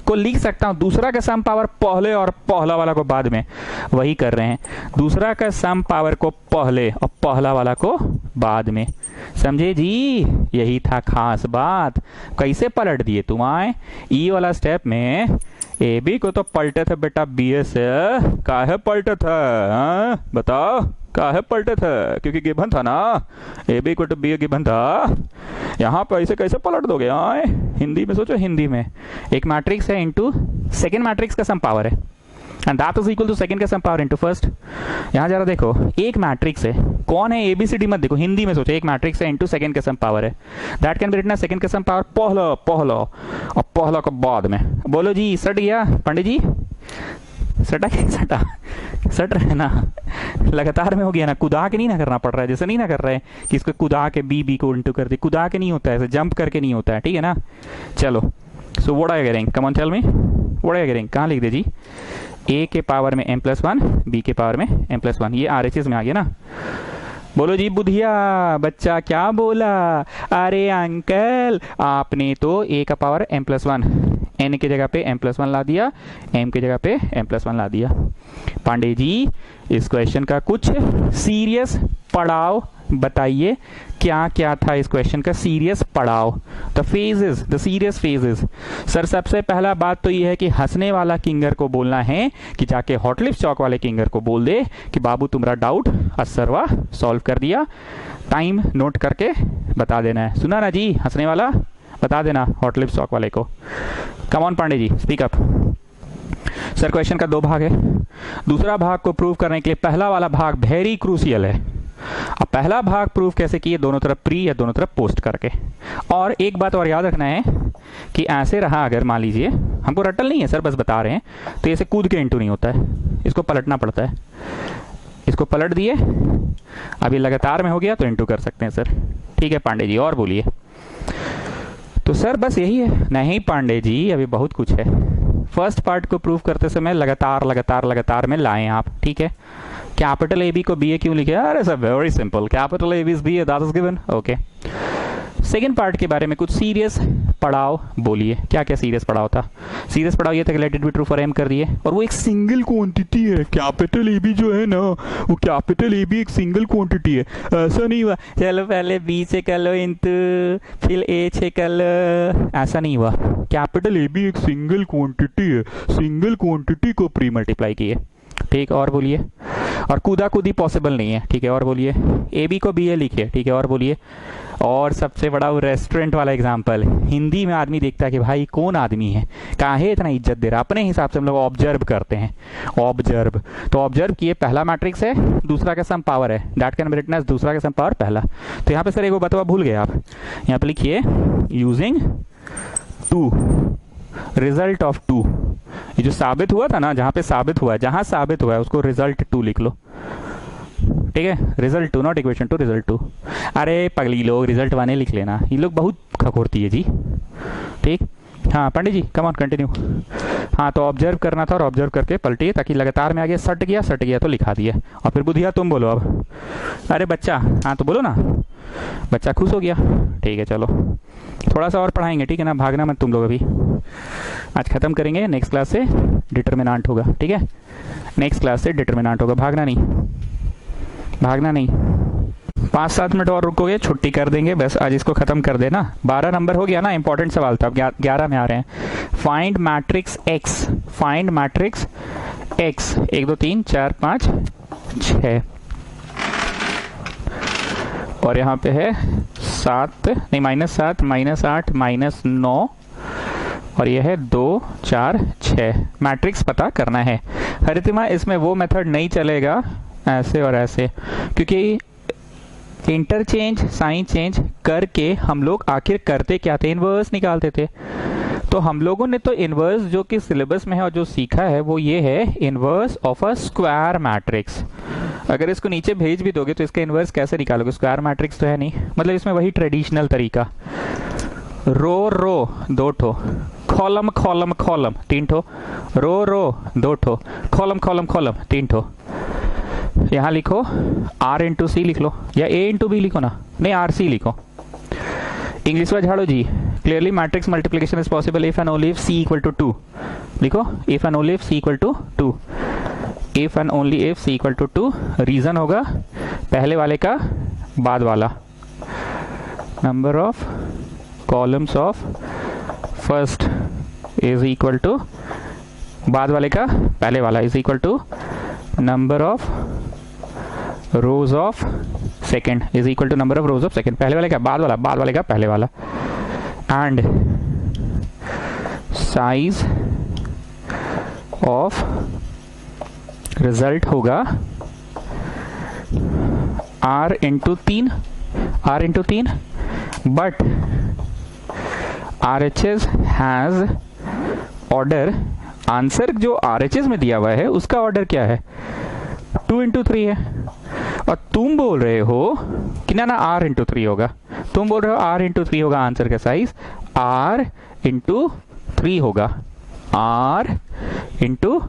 को लिख सकता हूं, दूसरा का सम पावर पहले और पहला वाला को बाद में, वही कर रहे हैं, दूसरा का सम पावर को पहले और पहला वाला को बाद में। समझे जी, यही था खास बात। कैसे पलट दिए तुम आए, ई वाला स्टेप में ए बी को तो पलटे थे बेटा बी ए से, काहे पलटे थे, बताओ काहे पलटे थे, क्योंकि गिवन था ना, ए बी को तो बी ए गिवन था। यहाँ पे ऐसे कैसे पलट दोगे आए, हिंदी में सोचो, हिंदी में एक मैट्रिक्स है इनटू सेकंड मैट्रिक्स का सम पावर है, and that is equal to second का सम पावर इनटू फर्स्ट। यहाँ जरा देखो, एक मैट्रिक्स है, कौन है, एबीसीडी मत देखो, हिंदी में सोचो, एक मैट्रिक्स है इनटू सेकंड का सम पावर है, that can be written second का सम पावर पहला पहला और पहला को बाद में। बोलो जी, सट गया पंडित जी, सटा क्या, सट रहे ना, लगातार में हो गया ना, कुदा के नहीं ना करना पड़ रहा है, जैसे नहीं ना कर रहे हैं कि इसको कुदा के बी को इंटू कर दे, कुदा के नहीं होता है, ऐसे जंप करके नहीं होता है, ठीक है ना। चलो, so what are you getting, come on tell me, what are you getting, कहाँ लिख दे जी, ए के पावर में m+1, बी के पावर में m+1, ये RHS में आ गया ना। बोलो जी बुधिया, बच्चा क्या बोला? अरे अंकल आपने तो a का पावर m+1 n की जगह पे m+1 ला दिया, m की जगह पे m+1 ला दिया। पांडे जी इस क्वेश्चन का कुछ सीरियस पड़ाव बताइए, क्या क्या था इस क्वेश्चन का सीरियस पड़ाव? The phases, the serious phases. Sir सबसे पहला बात तो ये है कि हंसने वाला किंगर को बोलना है कि जाके हॉटलिप्स चौक वाले किंगर को बोल दे कि बाबू तुम्हारा डाउट असरवा सॉल्व कर दिया, टाइम नोट करके बता देना है। सुना ना जी, हंसने वाला बता देना हॉटलिप्स चौक वाले को। Come on Pandey ji, speak up. Sir question का 2 भाग है, दूसरा भाग को प्रूव करने के लिए पहला वाला भाग वेरी क्रूशियल है। अब पहला भाग प्रूव कैसे किए, दोनों तरफ प्री या दोनों तरफ पोस्ट करके। और एक बात और याद रखना है कि ऐसे रहा, अगर मान लीजिए हमको रटल नहीं है सर, बस बता रहे हैं, तो ऐसे कूद के इंटू नहीं होता है, इसको पलटना पड़ता है। इसको पलट दिए, अभी लगातार में हो गया तो इंटू कर सकते हैं सर। ठीक है पांडे जी, और बोलिए। तो सर बस यही है। नहीं पांडे जी, अभी बहुत कुछ है। फर्स्ट पार्ट को प्रूव करते समय लगातार लगातार लगातार में लाएं आप, ठीक है। कैपिटल ए बी को बी ए क्यों लिखे? अरे sir very simple, capital A B is B A, that is given, okay. Second part के बारे में कुछ सीरियस पड़ाव बोलिए, क्या क्या सीरियस पड़ाव था? सीरियस पड़ाव ये था कि let it be true for M कर दिए, और वो एक सिंगल क्वांटिटी है। कैपिटल ए बी जो है ना, वो कैपिटल ए बी एक सिंगल क्वांटिटी है। ऐसा नहीं हुआ चलो पहले बी से कर लो इंटू फिर ए से कर लो, ऐसा नहीं हुआ। कैपिटल ए बी एक सिंगल क्वांटिटी है, सिंगल क्वांटिटी को प्री मल्टीप्लाई किए। ठीक, और बोलिए। और कूदा कूदी पॉसिबल नहीं है, ठीक है, और बोलिए। ए बी को बी ए लिखिए, ठीक है, और बोलिए। और सबसे बड़ा वो रेस्टोरेंट वाला एग्जाम्पल, हिंदी में आदमी देखता है कि भाई कौन आदमी है, काहे इतना इज्जत दे रहा, अपने हिसाब से हम लोग ऑब्जर्व करते हैं। ऑब्जर्व, तो ऑब्जर्व किए, पहला मैट्रिक्स है, दूसरा का सम पावर है, that can be written as दूसरा का सम पावर पहला। तो यहाँ पे सर एक बतवा भूल गए आप, यहाँ पे लिखिए यूजिंग 2 रिजल्ट ऑफ 2। ये जो साबित हुआ था ना, जहां पे साबित हुआ है, जहां साबित हुआ है उसको रिजल्ट 2 लिख लो, ठीक है। Result 2 not equation 2, result 2। अरे पगली लोग रिजल्ट 1 लिख लेना, ये लोग बहुत खखोरती है जी, ठीक। हाँ पंडित जी कम ऑन कंटिन्यू। हाँ तो ऑब्जर्व करना था और ऑब्जर्व करके पलटिए ताकि लगातार में आ गया, सट गया तो लिखा दिया। और फिर बुधिया तुम बोलो अब। अरे बच्चा, हाँ तो बोलो ना, बच्चा खुश हो गया, ठीक है। चलो थोड़ा सा और पढ़ाएंगे, ठीक है ना, भागना मत तुम लोग, अभी आज खत्म करेंगे, नेक्स्ट क्लास से डिटरमिनेंट होगा, ठीक है। नेक्स्ट क्लास से डिटरमिनेंट होगा, भागना नहीं, भागना नहीं। 5-7 मिनट और रुकोगे, छुट्टी कर देंगे, बस आज इसको खत्म कर देना। 12 नंबर हो गया ना, इंपॉर्टेंट सवाल था, अब 11 में आ रहे हैं। Find matrix x, find matrix x, 1 2 3 4 5 6, और यहाँ पे है 7 नहीं -7 -8 -9, और ये है 2 4 6। मैट्रिक्स पता करना है। हरितिमा इसमें वो मेथड नहीं चलेगा ऐसे और ऐसे, क्योंकि इंटरचेंज साइन चेंज करके हम लोग आखिर करते क्या थे, इनवर्स निकालते थे। तो हम लोगों ने तो इनवर्स जो कि सिलेबस में है और जो सीखा है वो ये है, inverse of a square matrix. अगर इसको नीचे भेज भी दोगे तो इसका इनवर्स कैसे निकालोगे, स्क्वायर मैट्रिक्स तो है नहीं, मतलब इसमें वही ट्रेडिशनल तरीका, रो रो 2 ठो, कॉलम कॉलम कॉलम 3 ठो, रो रो 2 ठो, कॉलम कॉलम कॉलम 3 ठो। यहाँ लिखो आर इंटू सी लिख लो, या ए इंटू बी लिखो ना, नहीं आर सी लिखो। इंग्लिश में झाड़ो जी। Clearly matrix multiplication is possible if and only if C equal to 2 लिखो, if and only if C equal to 2, if and only if C equal to 2। Reason होगा पहले वाले का बाद वाला, number of columns of first is equal to, बाद वाले का पहले वाला is equal to number of rows of second is equal to number of rows of second. पहले वाले का बाद वाला, बाद वाले का पहले वाला, एंड साइज ऑफ रिजल्ट होगा r into 3, r into 3, but RHS has order, answer जो RHS में दिया हुआ है उसका ऑर्डर क्या है, 2 इंटू 3 है, और तुम बोल रहे हो कि ना R इंटू 3 होगा, तुम बोल रहे हो R इंटू 3 होगा, आंसर का साइज R इंटू 3 होगा, r इंटू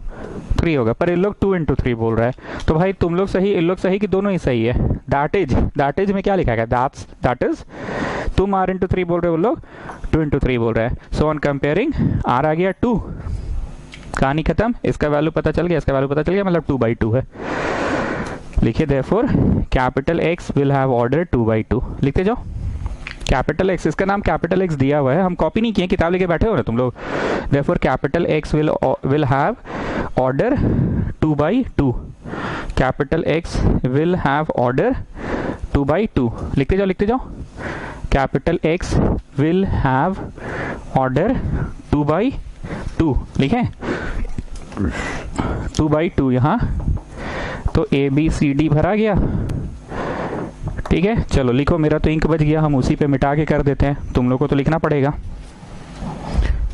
3 होगा, पर इन लोग 2 इंटू 3 बोल रहा है। तो भाई तुम लोग सही, इन लोग सही कि दोनों ही सही है? दैट इज में क्या लिखा है? दैट इज, तुम r इंटू 3 बोल रहे हो, वो लोग 2 इंटू 3 बोल रहे हैं। सो ऑन कंपेयरिंग r आ गया 2, कहानी खत्म। इसका वैल्यू पता चल गया, इसका वैल्यू पता चल गया, मतलब 2/2 है। लिखिए therefore capital X will have order 2/2। लिखते जाओ कैपिटल X, इसका नाम कैपिटल X दिया हुआ है, हम कॉपी नहीं किए, किताब लेके बैठे हो ना तुम लोग। Therefore capital X will have order 2/2। Capital X will have order 2/2। लिखते जाओ capital X will have order 2/2। लिखें 2/2 यहाँ, तो ABCD भरा गया। ठीक है, चलो लिखो। मेरा तो इंक बच गया, हम उसी पे मिटा के कर देते हैं, तुम लोग को तो लिखना पड़ेगा।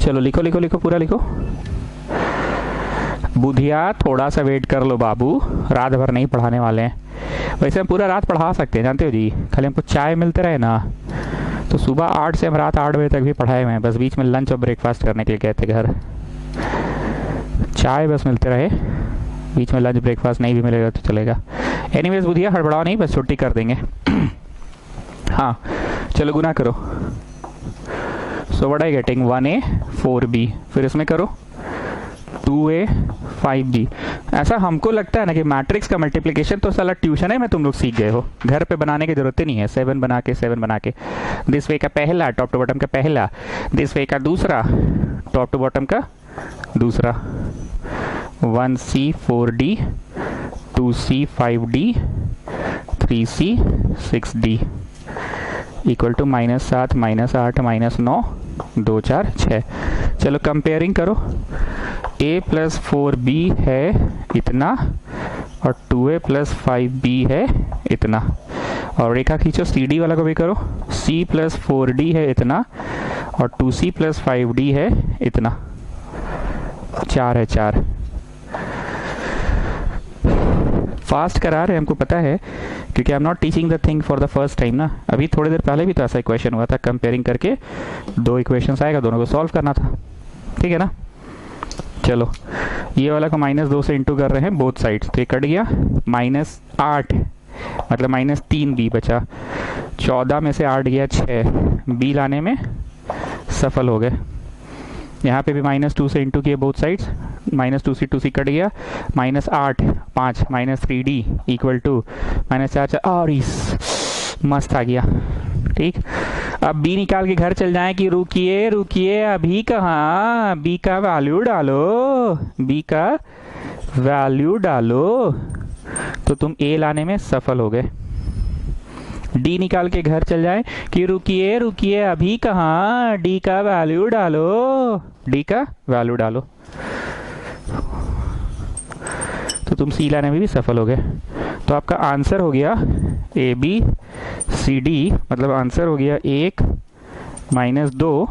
चलो लिखो पूरा लिखो। बुधिया थोड़ा सा वेट कर लो बाबू, रात भर नहीं पढ़ाने वाले हैं। वैसे हम पूरा रात पढ़ा सकते हैं, जानते हो जी, खाली हमको चाय मिलते रहे ना, तो सुबह 8 से हम रात 8 बजे तक भी पढ़ाए हुए हैं। बस बीच में लंच और ब्रेकफास्ट करने के लिए गए थे घर, चाय बस मिलते रहे, बीच में लंच ब्रेकफास्ट नहीं भी मिलेगा तो चलेगा। एनीवेज बुधिया हड़बड़ाओ नहीं, बस छुट्टी कर देंगे। हाँ चलो गुना करो। So what I getting 1A 4B, फिर इसमें करो 2A 5B। ऐसा हमको लगता है ना कि मैट्रिक्स का मल्टीप्लिकेशन तो साला ट्यूशन है में तुम लोग सीख गए हो, घर पे बनाने की जरूरत ही नहीं है। 7 बना के दिस वे का पहला, टॉप टू बॉटम का पहला, दिस वे का दूसरा, टॉप टू बॉटम का दूसरा। 1C 4D, 2C 5D, 3C 6D equal to -7 -8 -9 2 4 6। चलो कंपेयरिंग करो। A + 4B है इतना और 2A + 5B है इतना, और रेखा खींचो CD वाला को भी करो। C + 4D है इतना और 2C + 5D है इतना, 4 है 4। फास्ट करा रहे हमको पता है, क्योंकि I am not teaching the thing for the first time ना। अभी थोड़ी देर पहले भी तो ऐसा इक्वेशन हुआ था, कंपेयरिंग करके 2 इक्वेशंस आएगा, दोनों को सॉल्व करना था। ठीक है ना। चलो ये वाला को -2 से इंटू कर रहे हैं बोथ साइड्स, तो ये कट गया। -8 मतलब -3B बचा, 14 में से 8 गया 6, B लाने में सफल हो गए। यहाँ पे भी -2 से इंटू किए बोथ साइड्स, -2 से 2C कट गया, -8 5 -3D इक्वल टू -4 और मस्त आ गया। ठीक, अब B निकाल के घर चल जाए कि रुकिए अभी कहाँ, B का वैल्यू डालो, तो तुम A लाने में सफल हो गए। D निकाल के घर चल जाए कि रुकिए अभी कहाँ, D का वैल्यू डालो, तो तुम C लाने में भी सफल हो गए। तो आपका आंसर हो गया ABCD, मतलब आंसर हो गया 1 - 2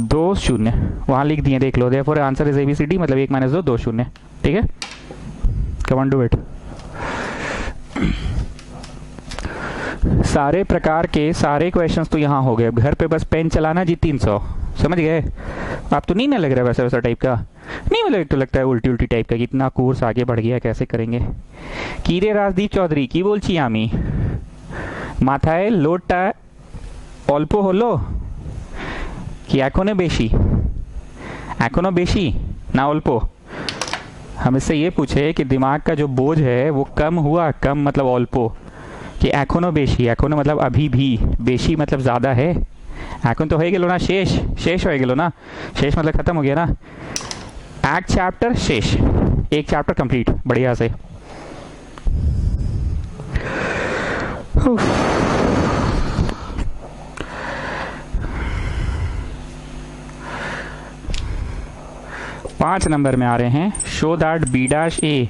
2 0, वहां लिख दिए, देख लो। देयरफॉर आंसर इज ABCD, मतलब 1 - 2 2 0। ठीक है, कम ऑन डू इट। सारे प्रकार के सारे क्वेश्चंस तो यहाँ हो गए। घर पे बस पेन चलाना जी 300, समझ गए। आप तो नहीं ना लग रहा वैसा टाइप का, नहीं मतलब तो लगता है उल्टी टाइप का। कितना कोर्स आगे बढ़ गया, कैसे करेंगे। कीरे राजदीप चौधरी की बोलছি আমি, মাথায় লোডটা অল্প হলো কি এখনো বেশি না অল্প। हम इससे ये पूछे कि दिमाग का जो बोझ है वो कम हुआ, कम मतलब অল্প, कि एखोनो बेशी, एखोनो मतलब अभी भी, बेशी मतलब ज़्यादा है। एखोन तो हो गेलो ना, शेष हो गेलो ना, शेष मतलब खत्म हो गया ना। एक चैप्टर शेष, एक चैप्टर कंप्लीट, बढ़िया से। पांच नंबर में आ रहे हैं। Show that B'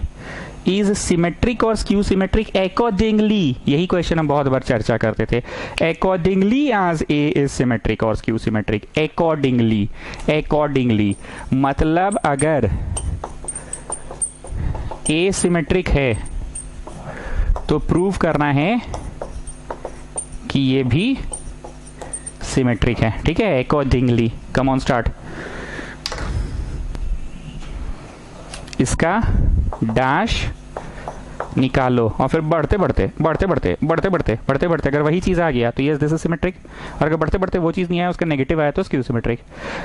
is symmetric और स्क्यू सिमेट्रिक अकॉर्डिंगली। यही क्वेश्चन हम बहुत बार चर्चा करते थे। Accordingly as A is symmetric और स्क्यू सिमेट्रिक। अकॉर्डिंगली मतलब अगर A सिमेट्रिक है तो प्रूव करना है कि ये भी सिमेट्रिक है, ठीक है, अकॉर्डिंगली। Come on start. इसका डैश निकालो और फिर बढ़ते बढ़ते अगर वही चीज़ आ गया तो यस दिस इज सिमेट्रिक, और अगर बढ़ते बढ़ते वो चीज़ नहीं आया, उसका नेगेटिव आया तो स्क्यू सिमेट्रिक।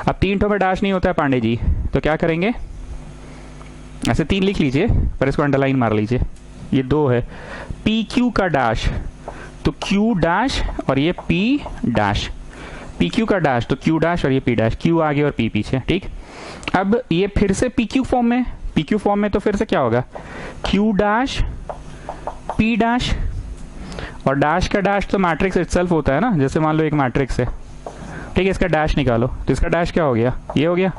अब 3 ठो में डैश नहीं होता है पांडे जी, तो क्या करेंगे, ऐसे 3 लिख लीजिए पर इसको अंडरलाइन मार लीजिए। ये 2 है, पी क्यू का डैश तो क्यू डैश और ये पी डैश, पी क्यू का डैश तो क्यू डैश और ये पी डैश, क्यू आगे और पी पीछे, ठीक। अब ये फिर से पी क्यू फॉर्म में, पी क्यू फॉर्म में तो फिर से क्या होगा, क्यू डैश पी डैश, और डैश का डैश तो मैट्रिक्स इटसेल्फ होता है ना, जैसे मान लो एक मैट्रिक्स है, ठीक है, इसका डैश निकालो तो इसका डैश क्या हो गया, ये हो गया।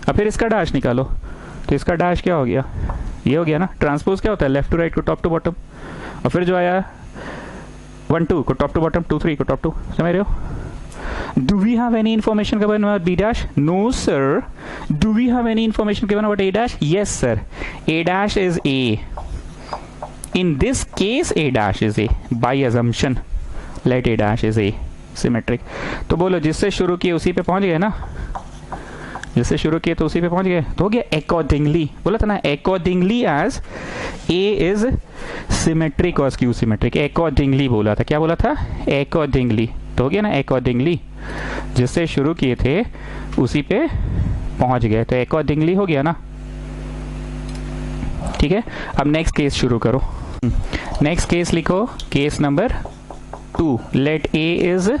अब फिर इसका डैश निकालो तो इसका डैश क्या हो गया, ये हो गया ना। ट्रांसपोज क्या होता है, लेफ्ट टू राइट को टॉप टू बॉटम, और फिर जो आया 1 2 को टॉप टू बॉटम, 2 3 को टॉप टू, समझ रहे हो। Do we have any information given about B dash? No sir. Do we have any information given about A dash? Yes sir. A dash is A. In this case A dash is A. By assumption let A dash is A. Symmetric. तो बोलो जिससे शुरू किए उसी पे पहुंच गए ना, जिससे शुरू किए तो उसी पे पहुंच गए, तो हो गया accordingly। बोला था ना accordingly as A is symmetric और skew symmetric। accordingly बोला था, क्या बोला था, accordingly, तो हो गया ना accordingly, जिससे शुरू किए थे उसी पे पहुंच गए, तो accordingly हो गया ना, ठीक है। अब नेक्स्ट केस शुरू करो। नेक्स्ट केस लिखो, case number 2, let A is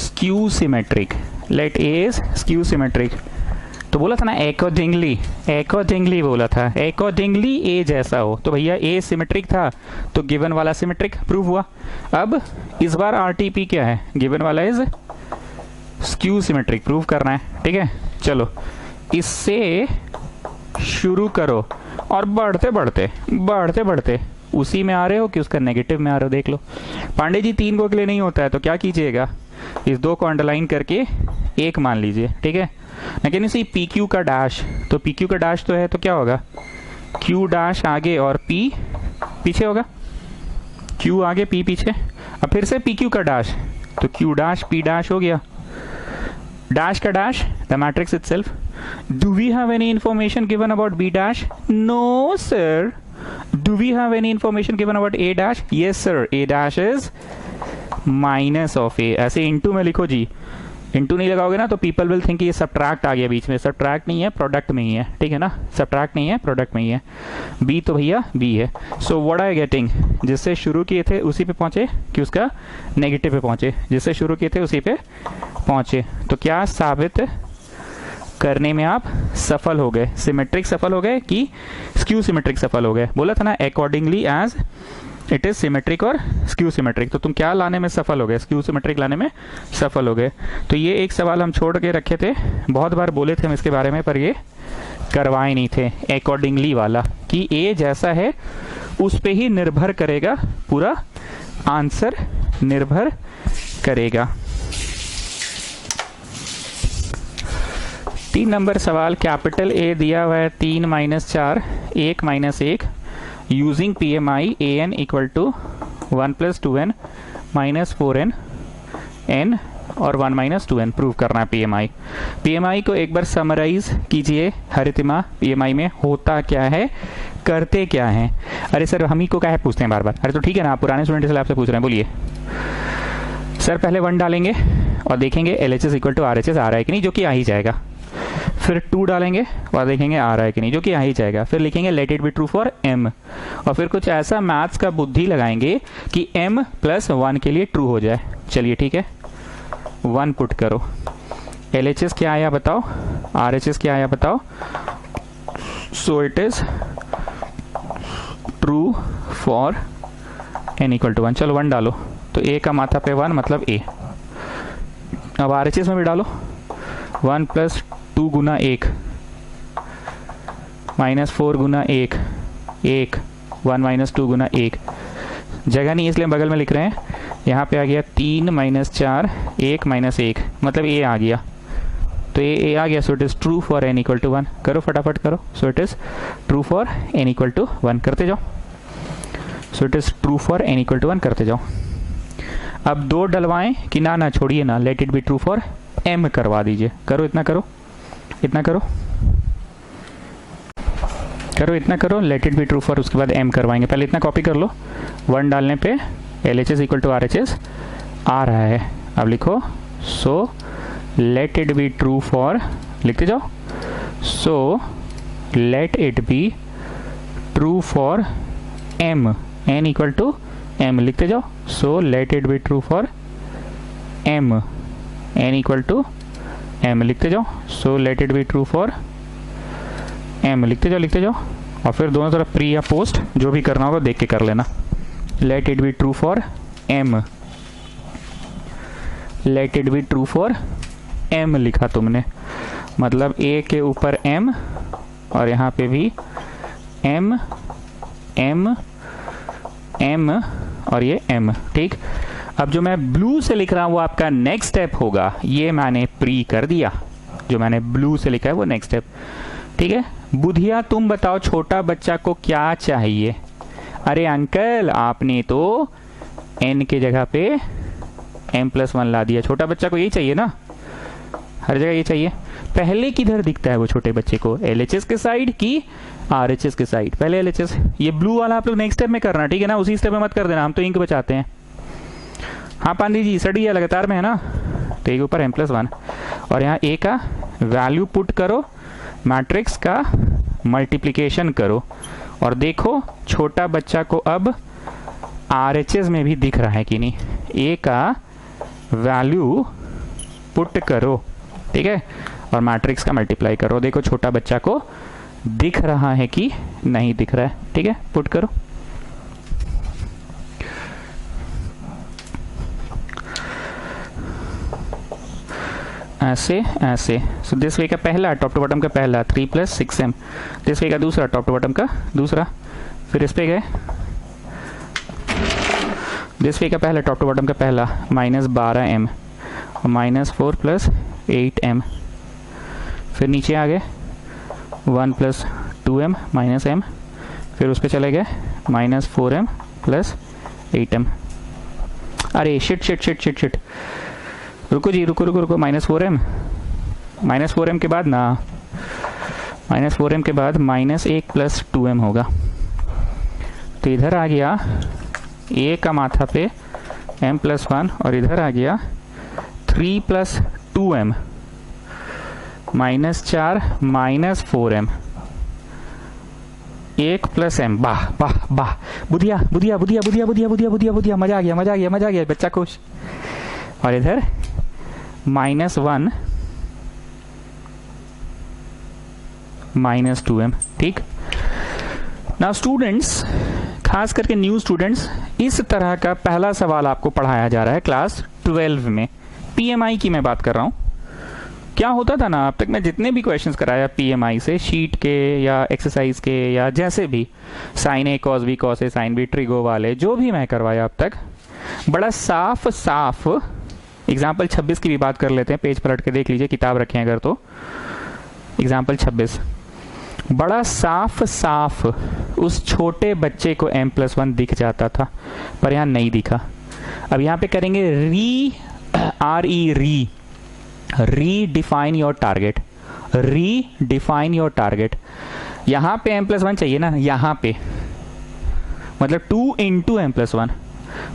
skew symmetric, let A is skew symmetric। तो बोला था ना accordingly, accordingly बोला था, accordingly A जैसा हो, तो भैया A सिमेट्रिक था तो गिवन वाला सिमेट्रिक प्रूव हुआ। अब इस बार RTP क्या है, गिवन वाला इज स्क्यू सिमेट्रिक प्रूव करना है, ठीक है। चलो इससे शुरू करो और बढ़ते बढ़ते उसी में आ रहे हो कि उसका नेगेटिव में आ रहे हो, देख लो। पांडे जी 3 को के लिए नहीं होता है तो क्या कीजिएगा, इस 2 को अंडरलाइन करके 1 मान लीजिए, ठीक है। लेकिन इसी पी क्यू का डैश, तो पी क्यू का डैश तो है तो क्या होगा, क्यू डैश आगे और पी पीछे होगा, क्यू आगे पी पीछे। अब फिर से पी क्यू का डैश तो क्यू डैश पी डैश हो गया, डैश का dash the matrix itself. Do we have any information given about B dash, no sir. Do we have any information given about A dash, yes sir, A dash is minus of A. ऐसे इंटू में लिखो जी, इंटू नहीं लगाओगे ना तो पीपल विल थिंक ये सब्ट्रैक्ट आ गया बीच में, सब्ट्रैक्ट नहीं है, प्रोडक्ट में ही है, ठीक है ना, सब्ट्रैक्ट नहीं है, प्रोडक्ट में ही है। बी तो भैया बी है। So what are you getting, जिससे शुरू किए थे उसी पे पहुंचे कि उसका नेगेटिव पे पहुंचे, जिससे शुरू किए थे उसी पे पहुंचे, तो क्या साबित करने में आप सफल हो गए, सिमेट्रिक सफल हो गए कि स्क्यू सिमेट्रिक सफल हो गए। बोला था ना accordingly as it is symmetric और स्क्यू सिमेट्रिक, तो तुम क्या लाने में सफल हो गए, स्क्यू सिमेट्रिक लाने में सफल हो गए। तो ये एक सवाल हम छोड़ के रखे थे, बहुत बार बोले थे हम इसके बारे में पर ये करवाए नहीं थे, अकॉर्डिंगली वाला कि ए जैसा है उस पे ही निर्भर करेगा, पूरा आंसर निर्भर करेगा। 3 नंबर सवाल, कैपिटल ए दिया हुआ है 3 - 4 1 - 1 using PMI an equal to 1 + 2n - 4n n और 1 - 2n प्रूव करना है PMI। PMI को एक बार समराइज कीजिए हरितिमा, PMI में होता क्या है, करते क्या हैं। अरे सर हम ही को क्या है पूछते हैं बार बार, अरे तो ठीक है ना, आप पुराने स्टूडेंट इसलिए आपसे पूछ रहे हैं, बोलिए सर। पहले 1 डालेंगे और देखेंगे LHS इक्वल टू RHS आ रहा है कि नहीं, जो कि आ ही जाएगा। फिर 2 डालेंगे और देखेंगे आ रहा है कि नहीं, जो कि आ ही जाएगा। फिर लिखेंगे late it be true for m, और फिर कुछ ऐसा मैथ्स का बुद्धि लगाएंगे कि m + 1 के लिए ट्रू हो जाए। चलिए ठीक है, 1 पुट करो, LHS क्या आया बताओ, RHS क्या आया बताओ। So it is true for n equal to 1। चलो 1 डालो, तो a का माथा पे 1 मतलब a। अब RHS में भी डालो, 1 + 2 × 1 -4 × 1 1 1 - 2 × 1। जगह नहीं इसलिए बगल में लिख रहे हैं, यहाँ पे आ गया 3 - 4 1 - 1 मतलब a आ गया, तो a आ गया। So it is true for n equal to 1। करो फटाफट करो, so it is true for n equal to 1 करते जाओ, so it is true for n equal to 1 करते जाओ। अब 2 डलवाएं कि ना छोड़िए ना, late it be true for m करवा दीजिए। करो इतना, करो इतना, करो इतना, करो late it be true for, उसके बाद m करवाएंगे। पहले इतना कॉपी कर लो, 1 डालने पे LHS इक्वल टू RHS आ रहा है। अब लिखो so let it be true for, लिखते जाओ, so let it be true for m, n equal to m, लिखते जाओ। So let it be true for m, n equal to m, लिखते जाओ। So let it be true for m, लिखते जाओ। और फिर दोनों तरफ प्री या पोस्ट जो भी करना होगा देख के कर लेना। Late it be true for m, let it be true for m लिखा तुमने, मतलब a के ऊपर m और यहाँ पे भी m m m और ये m, ठीक। अब जो मैं ब्लू से लिख रहा हूँ वो आपका नेक्स्ट स्टेप होगा, ये मैंने प्री कर दिया। जो मैंने ब्लू से लिखा है वो नेक्स्ट स्टेप, ठीक है। बुधिया तुम बताओ छोटा बच्चा को क्या चाहिए? अरे अंकल आपने तो n के जगह पे m+1 ला दिया, छोटा बच्चा को यही चाहिए ना, हर जगह ये चाहिए। पहले किधर दिखता है वो छोटे बच्चे को, LHS के साइड की RHS के साइड? पहले LHS। ये ब्लू वाला आप लोग नेक्स्ट स्टेप में करना, ठीक है ना, उसी स्टेप में मत कर देना, हम तो इंक बचाते हैं। हाँ पांडे जी सड़ी है लगातार में है ना, तो एक ऊपर m+1 और यहाँ a का वैल्यू पुट करो, मैट्रिक्स का मल्टीप्लिकेशन करो और देखो छोटा बच्चा को अब RHS में भी दिख रहा है कि नहीं। a का वैल्यू पुट करो, ठीक है, और मैट्रिक्स का मल्टीप्लाई करो, देखो छोटा बच्चा को दिख रहा है कि नहीं दिख रहा है, ठीक है। पुट करो। ऐसे ऐसे। सो दिस वे का पहला, टॉप टू बॉटम का पहला 3 + 6m, दिस वे का दूसरा, टॉप टू बॉटम का दूसरा, फिर इस पे गए, दिस वे का पहला, टॉप टू बॉटम का पहला -12m और -4 + 8m, फिर नीचे आ गए 1 + 2m -m, फिर उस पर चले गए -4m + 8m। अरे शिट, रुको जी, रुको -4m, -4m के बाद ना, -4m के बाद -1 + 2m होगा। तो इधर आ गया a का माथा पे m+1 और इधर आ गया 3 + 2m -4 -4m 1 + m। वाह बुधिया, मजा आ गया, बच्चा खुश। और इधर -1 -2m, ठीक। नाउ स्टूडेंट्स, खास करके न्यू स्टूडेंट्स, इस तरह का पहला सवाल आपको पढ़ाया जा रहा है क्लास 12 में। PMI की मैं बात कर रहा हूं। क्या होता था ना, अब तक मैं जितने भी क्वेश्चंस कराया PMI से, शीट के या एक्सरसाइज के या जैसे भी, sin A cos B cos A sin B trigo वाले जो भी मैं करवाया अब तक, बड़ा साफ एग्जाम्पल 26 की भी बात कर लेते हैं, पेज पलट के देख लीजिए, किताब रखें अगर तो। एग्जाम्पल 26 बड़ा साफ उस छोटे बच्चे को m+1 दिख जाता था, पर यहाँ नहीं दिखा। अब यहाँ पे करेंगे redefine your target, redefine your target. यहाँ पे m+1 चाहिए ना, यहाँ पे मतलब 2 × m+1,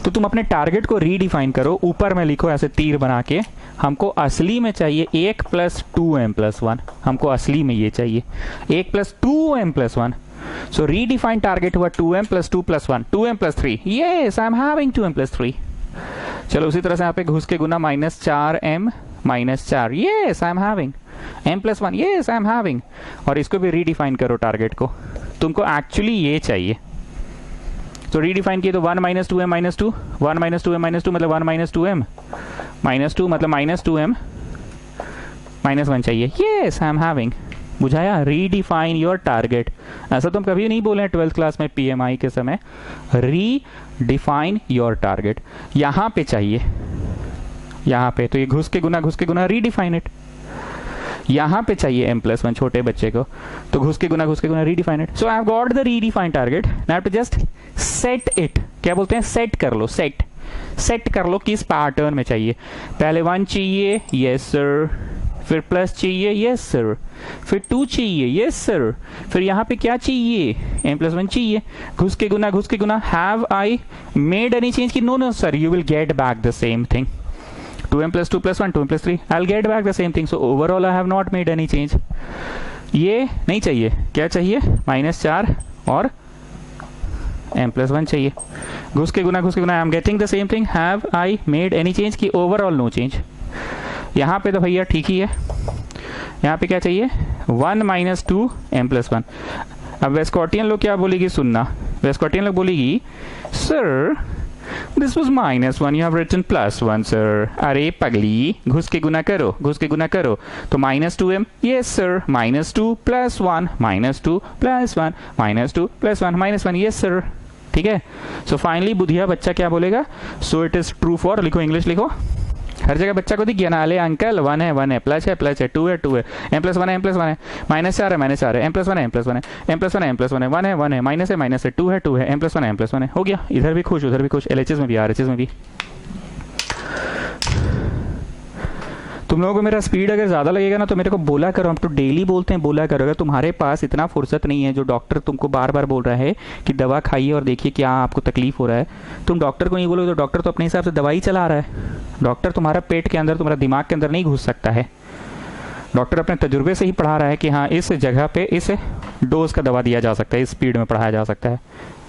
तो तुम अपने टारगेट को रीडिफाइन करो, ऊपर में लिखो ऐसे तीर बना के, हमको असली में चाहिए 1 + 2m+1, हमको असली में ये चाहिए 1 + 2m+1। सो रीडिफाइन टारगेट हुआ 2m + 2 + 1, 2m + 3। Yes, I am having 2m + 3। चलो उसी तरह से यहाँ पे घुस के गुना -4m -4, yes I am having m+1, yes I am having. और इसको भी रीडिफाइन करो टारगेट को, तुमको एक्चुअली ये चाहिए। तो रीडिफाइन किए तो 1 - 2m - 2, 1 - 2m - 2 मतलब 1 - 2m -2 मतलब -2m -1 चाहिए। यस आई एम हैविंग, बुझाया? Redefine your target. ऐसा तो हम कभी नहीं बोले हैं 12th क्लास में PMI के समय, रीडिफाइन योर टारगेट। यहाँ पे चाहिए, यहाँ पे तो ये घुस के गुना रीडिफाइन इट। यहाँ पे चाहिए m+1 छोटे बच्चे को, तो घुस के गुना redefine it. So I have got the redefine target, now to just set it. क्या बोलते हैं? सेट कर लो, सेट। सेट कर लो किस पैटर्न में चाहिए। पहले 1 चाहिए, यस सर, फिर प्लस चाहिए, यस सर, फिर 2 चाहिए, यस सर, फिर यहाँ पे क्या चाहिए, m+1 चाहिए, घुस के गुना। Have I made any change की? No no sir, you will get back the same thing. 2m+2 + 1, 2m+3, I'll get back the same thing. So overall I have not made any change. ये नहीं चाहिए, क्या चाहिए, -4 और m+1 चाहिए, घुस के गुना। I am getting the same thing. Have I made any change की? Overall no change. यहाँ पे तो भैया ठीक ही है। यहाँ पे क्या चाहिए, 1 - 2 m+1। अब वेस्कॉटियन लोग क्या बोलेगी, सुनना, वेस्कॉटियन लोग बोलेगी sir this was -1, you have written +1 sir. अरे पगली, घुस के गुना करो तो -2m, yes sir, -2 + 1, -2 + 1, -2 + 1, -1, yes sir. ठीक है। सो फाइनली बुधिया बच्चा क्या बोलेगा, सो इट इज ट्रू फॉर, लिखो इंग्लिश लिखो, हर जगह बच्चा को दिख गया ना, अले अंकल 1 है, प्लस है, 2 है, m+1 है, -4 है, -4 है, m+1 है, m+1 है, m+1 है, 1 है, माइनस है, 2 है, m+1 है, हो गया। इधर भी खुश, उधर भी खुश, LHS में भी, RHS में भी। तुम लोगों को मेरा स्पीड अगर ज़्यादा लगेगा ना तो मेरे को बोला करो, हम तो डेली बोलते हैं, बोला करो। अगर तुम्हारे पास इतना फुर्सत नहीं है, जो डॉक्टर तुमको बार बार बोल रहा है कि दवा खाइए और देखिए क्या आपको तकलीफ हो रहा है, तुम डॉक्टर को नहीं बोलोगे तो डॉक्टर तो अपने हिसाब से दवाई चला रहा है। डॉक्टर तुम्हारा पेट के अंदर, तुम्हारा दिमाग के अंदर नहीं घुस सकता है। डॉक्टर अपने तजुर्बे से ही पढ़ा रहा है कि हाँ इस जगह पे इस डोज का दवा दिया जा सकता है, इस स्पीड में पढ़ाया जा सकता है।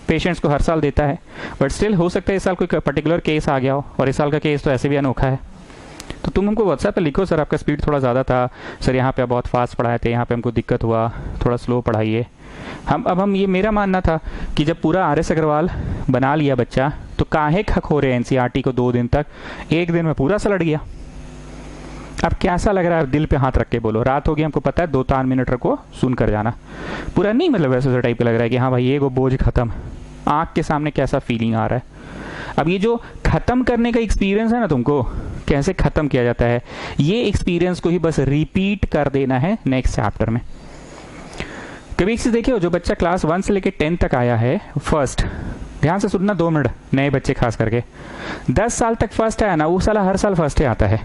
पेशेंट्स को हर साल देता है, बट स्टिल हो सकता है इस साल कोई पर्टिकुलर केस आ गया हो, और इस साल का केस तो ऐसे भी अनोखा है। तो तुम हमको व्हाट्सएप पे लिखो, सर आपका स्पीड थोड़ा ज़्यादा था, सर यहाँ पे बहुत फास्ट पढ़ाए थे, यहाँ पे हमको दिक्कत हुआ, थोड़ा स्लो पढ़ाइए। हम ये मेरा मानना था कि जब पूरा RS अग्रवाल बना लिया बच्चा, तो काहे खखोरे NCERT को 2 दिन तक, 1 दिन में पूरा सलट गया। अब कैसा लग रहा है, दिल पे हाथ रख के बोलो। रात हो गई, हमको पता है, 2-3 मिनट रखो, सुन कर जाना। पूरा नहीं, मतलब वैसे टाइप का लग रहा है कि हाँ भाई एक बोझ खत्म, आँख के सामने कैसा फीलिंग आ रहा है। अब ये जो खत्म करने का एक्सपीरियंस है ना, तुमको कैसे खत्म किया जाता है, ये एक्सपीरियंस को ही बस रिपीट कर देना है नेक्स्ट चैप्टर में। कभी एक चीज देखिए, जो बच्चा क्लास 1 से लेकर 10 तक आया है, फर्स्ट, ध्यान से सुनना 2 मिनट, नए बच्चे खास करके, 10 साल तक फर्स्ट आया ना, वो साला हर साल फर्स्ट आता है।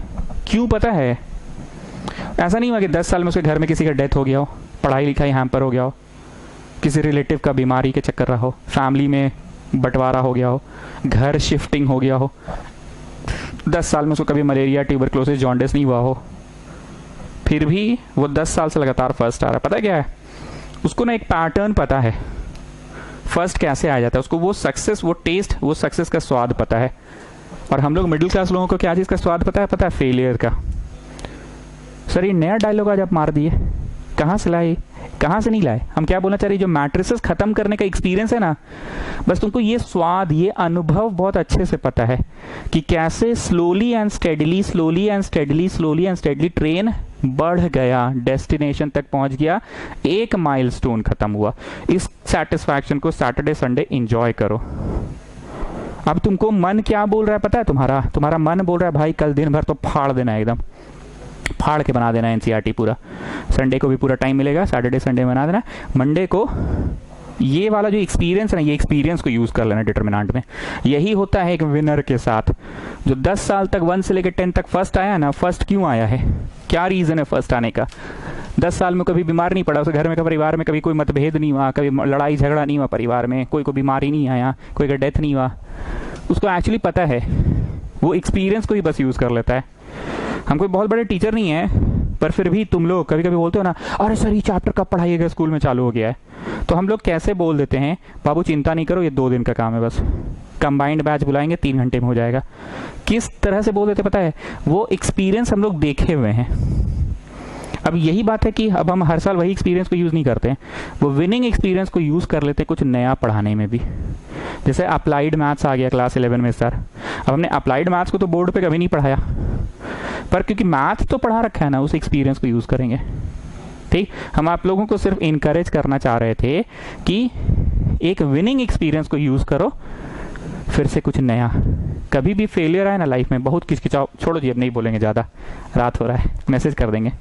क्यों पता है? ऐसा नहीं हुआ कि 10 साल में उसके घर में किसी का डेथ हो गया हो, पढ़ाई लिखाई हैम्पर हो गया हो, किसी रिलेटिव का बीमारी के चक्कर रहा हो, फैमिली में बंटवारा हो गया हो, घर शिफ्टिंग हो गया हो, 10 साल में उसको कभी मलेरिया, ट्यूबरक्लोसिस, जॉन्डिस नहीं हुआ हो, फिर भी वो 10 साल से लगातार फर्स्ट आ रहा है। पता क्या है उसको ना, एक पैटर्न पता है फर्स्ट कैसे आ जाता है उसको, वो सक्सेस, वो टेस्ट, वो सक्सेस का स्वाद पता है। और हम लोग मिडिल क्लास लोगों को क्या चीज़ का स्वाद पता है फेलियर का। सर ये नया डायलॉग आज आप मार दिए, कहाँ से लाए, कहाँ से नहीं लाए? हम क्या बोलना चाह रहे हैं, जो मैट्रिसेस खत्म करने का एक्सपीरियंस है ना, बस तुमको ये स्वाद, ये अनुभव बहुत अच्छे से पता है कि कैसे स्लोली एंड स्टेडली ट्रेन बढ़ गया, डेस्टिनेशन तक पहुंच गया, एक माइलस्टोन खत्म हुआ। इस सेटिस्फैक्शन को सैटरडे संडे एंजॉय करो। अब तुमको मन क्या बोल रहा है पता है, तुम्हारा मन बोल रहा है भाई कल दिन भर तो फाड़ देना है, एकदम फाड़ के बना देना है NCERT पूरा। संडे को भी पूरा टाइम मिलेगा, सैटरडे संडे बना देना। मंडे को ये वाला जो एक्सपीरियंस है ना, ये एक्सपीरियंस को यूज कर लेना डिटर्मिनेंट में। यही होता है एक विनर के साथ। जो 10 साल तक 1 से लेकर 10 तक फर्स्ट आया ना, फर्स्ट क्यों आया है, क्या रीजन है फर्स्ट आने का? 10 साल में कभी बीमार नहीं पड़ा, उसके घर में परिवार में कभी कोई मतभेद नहीं हुआ, कभी लड़ाई झगड़ा नहीं हुआ परिवार में, कोई को बीमारी नहीं आया, कोई का डेथ नहीं हुआ। उसको एक्चुअली पता है, वो एक्सपीरियंस को ही बस यूज कर लेता है। हम कोई बहुत बड़े टीचर नहीं है, पर फिर भी तुम लोग कभी कभी बोलते हो ना, अरे सर ये चैप्टर कब पढ़ाइएगा, स्कूल में चालू हो गया है। तो हम लोग कैसे बोल देते हैं, बाबू चिंता नहीं करो, ये 2 दिन का काम है, बस कंबाइंड बैच बुलाएंगे, 3 घंटे में हो जाएगा। किस तरह से बोल देते पता है, वो एक्सपीरियंस हम लोग देखे हुए हैं। अब यही बात है कि अब हम हर साल वही एक्सपीरियंस को यूज़ नहीं करते हैं, वो विनिंग एक्सपीरियंस को यूज़ कर लेते हैं कुछ नया पढ़ाने में भी। जैसे अप्लाइड मैथ्स आ गया क्लास 11 में सर, अब हमने अप्लाइड मैथ्स को तो बोर्ड पे कभी नहीं पढ़ाया, पर क्योंकि मैथ तो पढ़ा रखा है ना, उस एक्सपीरियंस को यूज़ करेंगे। ठीक, हम आप लोगों को सिर्फ इनकरेज करना चाह रहे थे कि एक विनिंग एक्सपीरियंस को यूज़ करो, फिर से कुछ नया। कभी भी फेलियर आए ना लाइफ में, बहुत किचकिचाओ, छोड़ो जी अब नहीं बोलेंगे ज़्यादा, रात हो रहा है, मैसेज कर देंगे।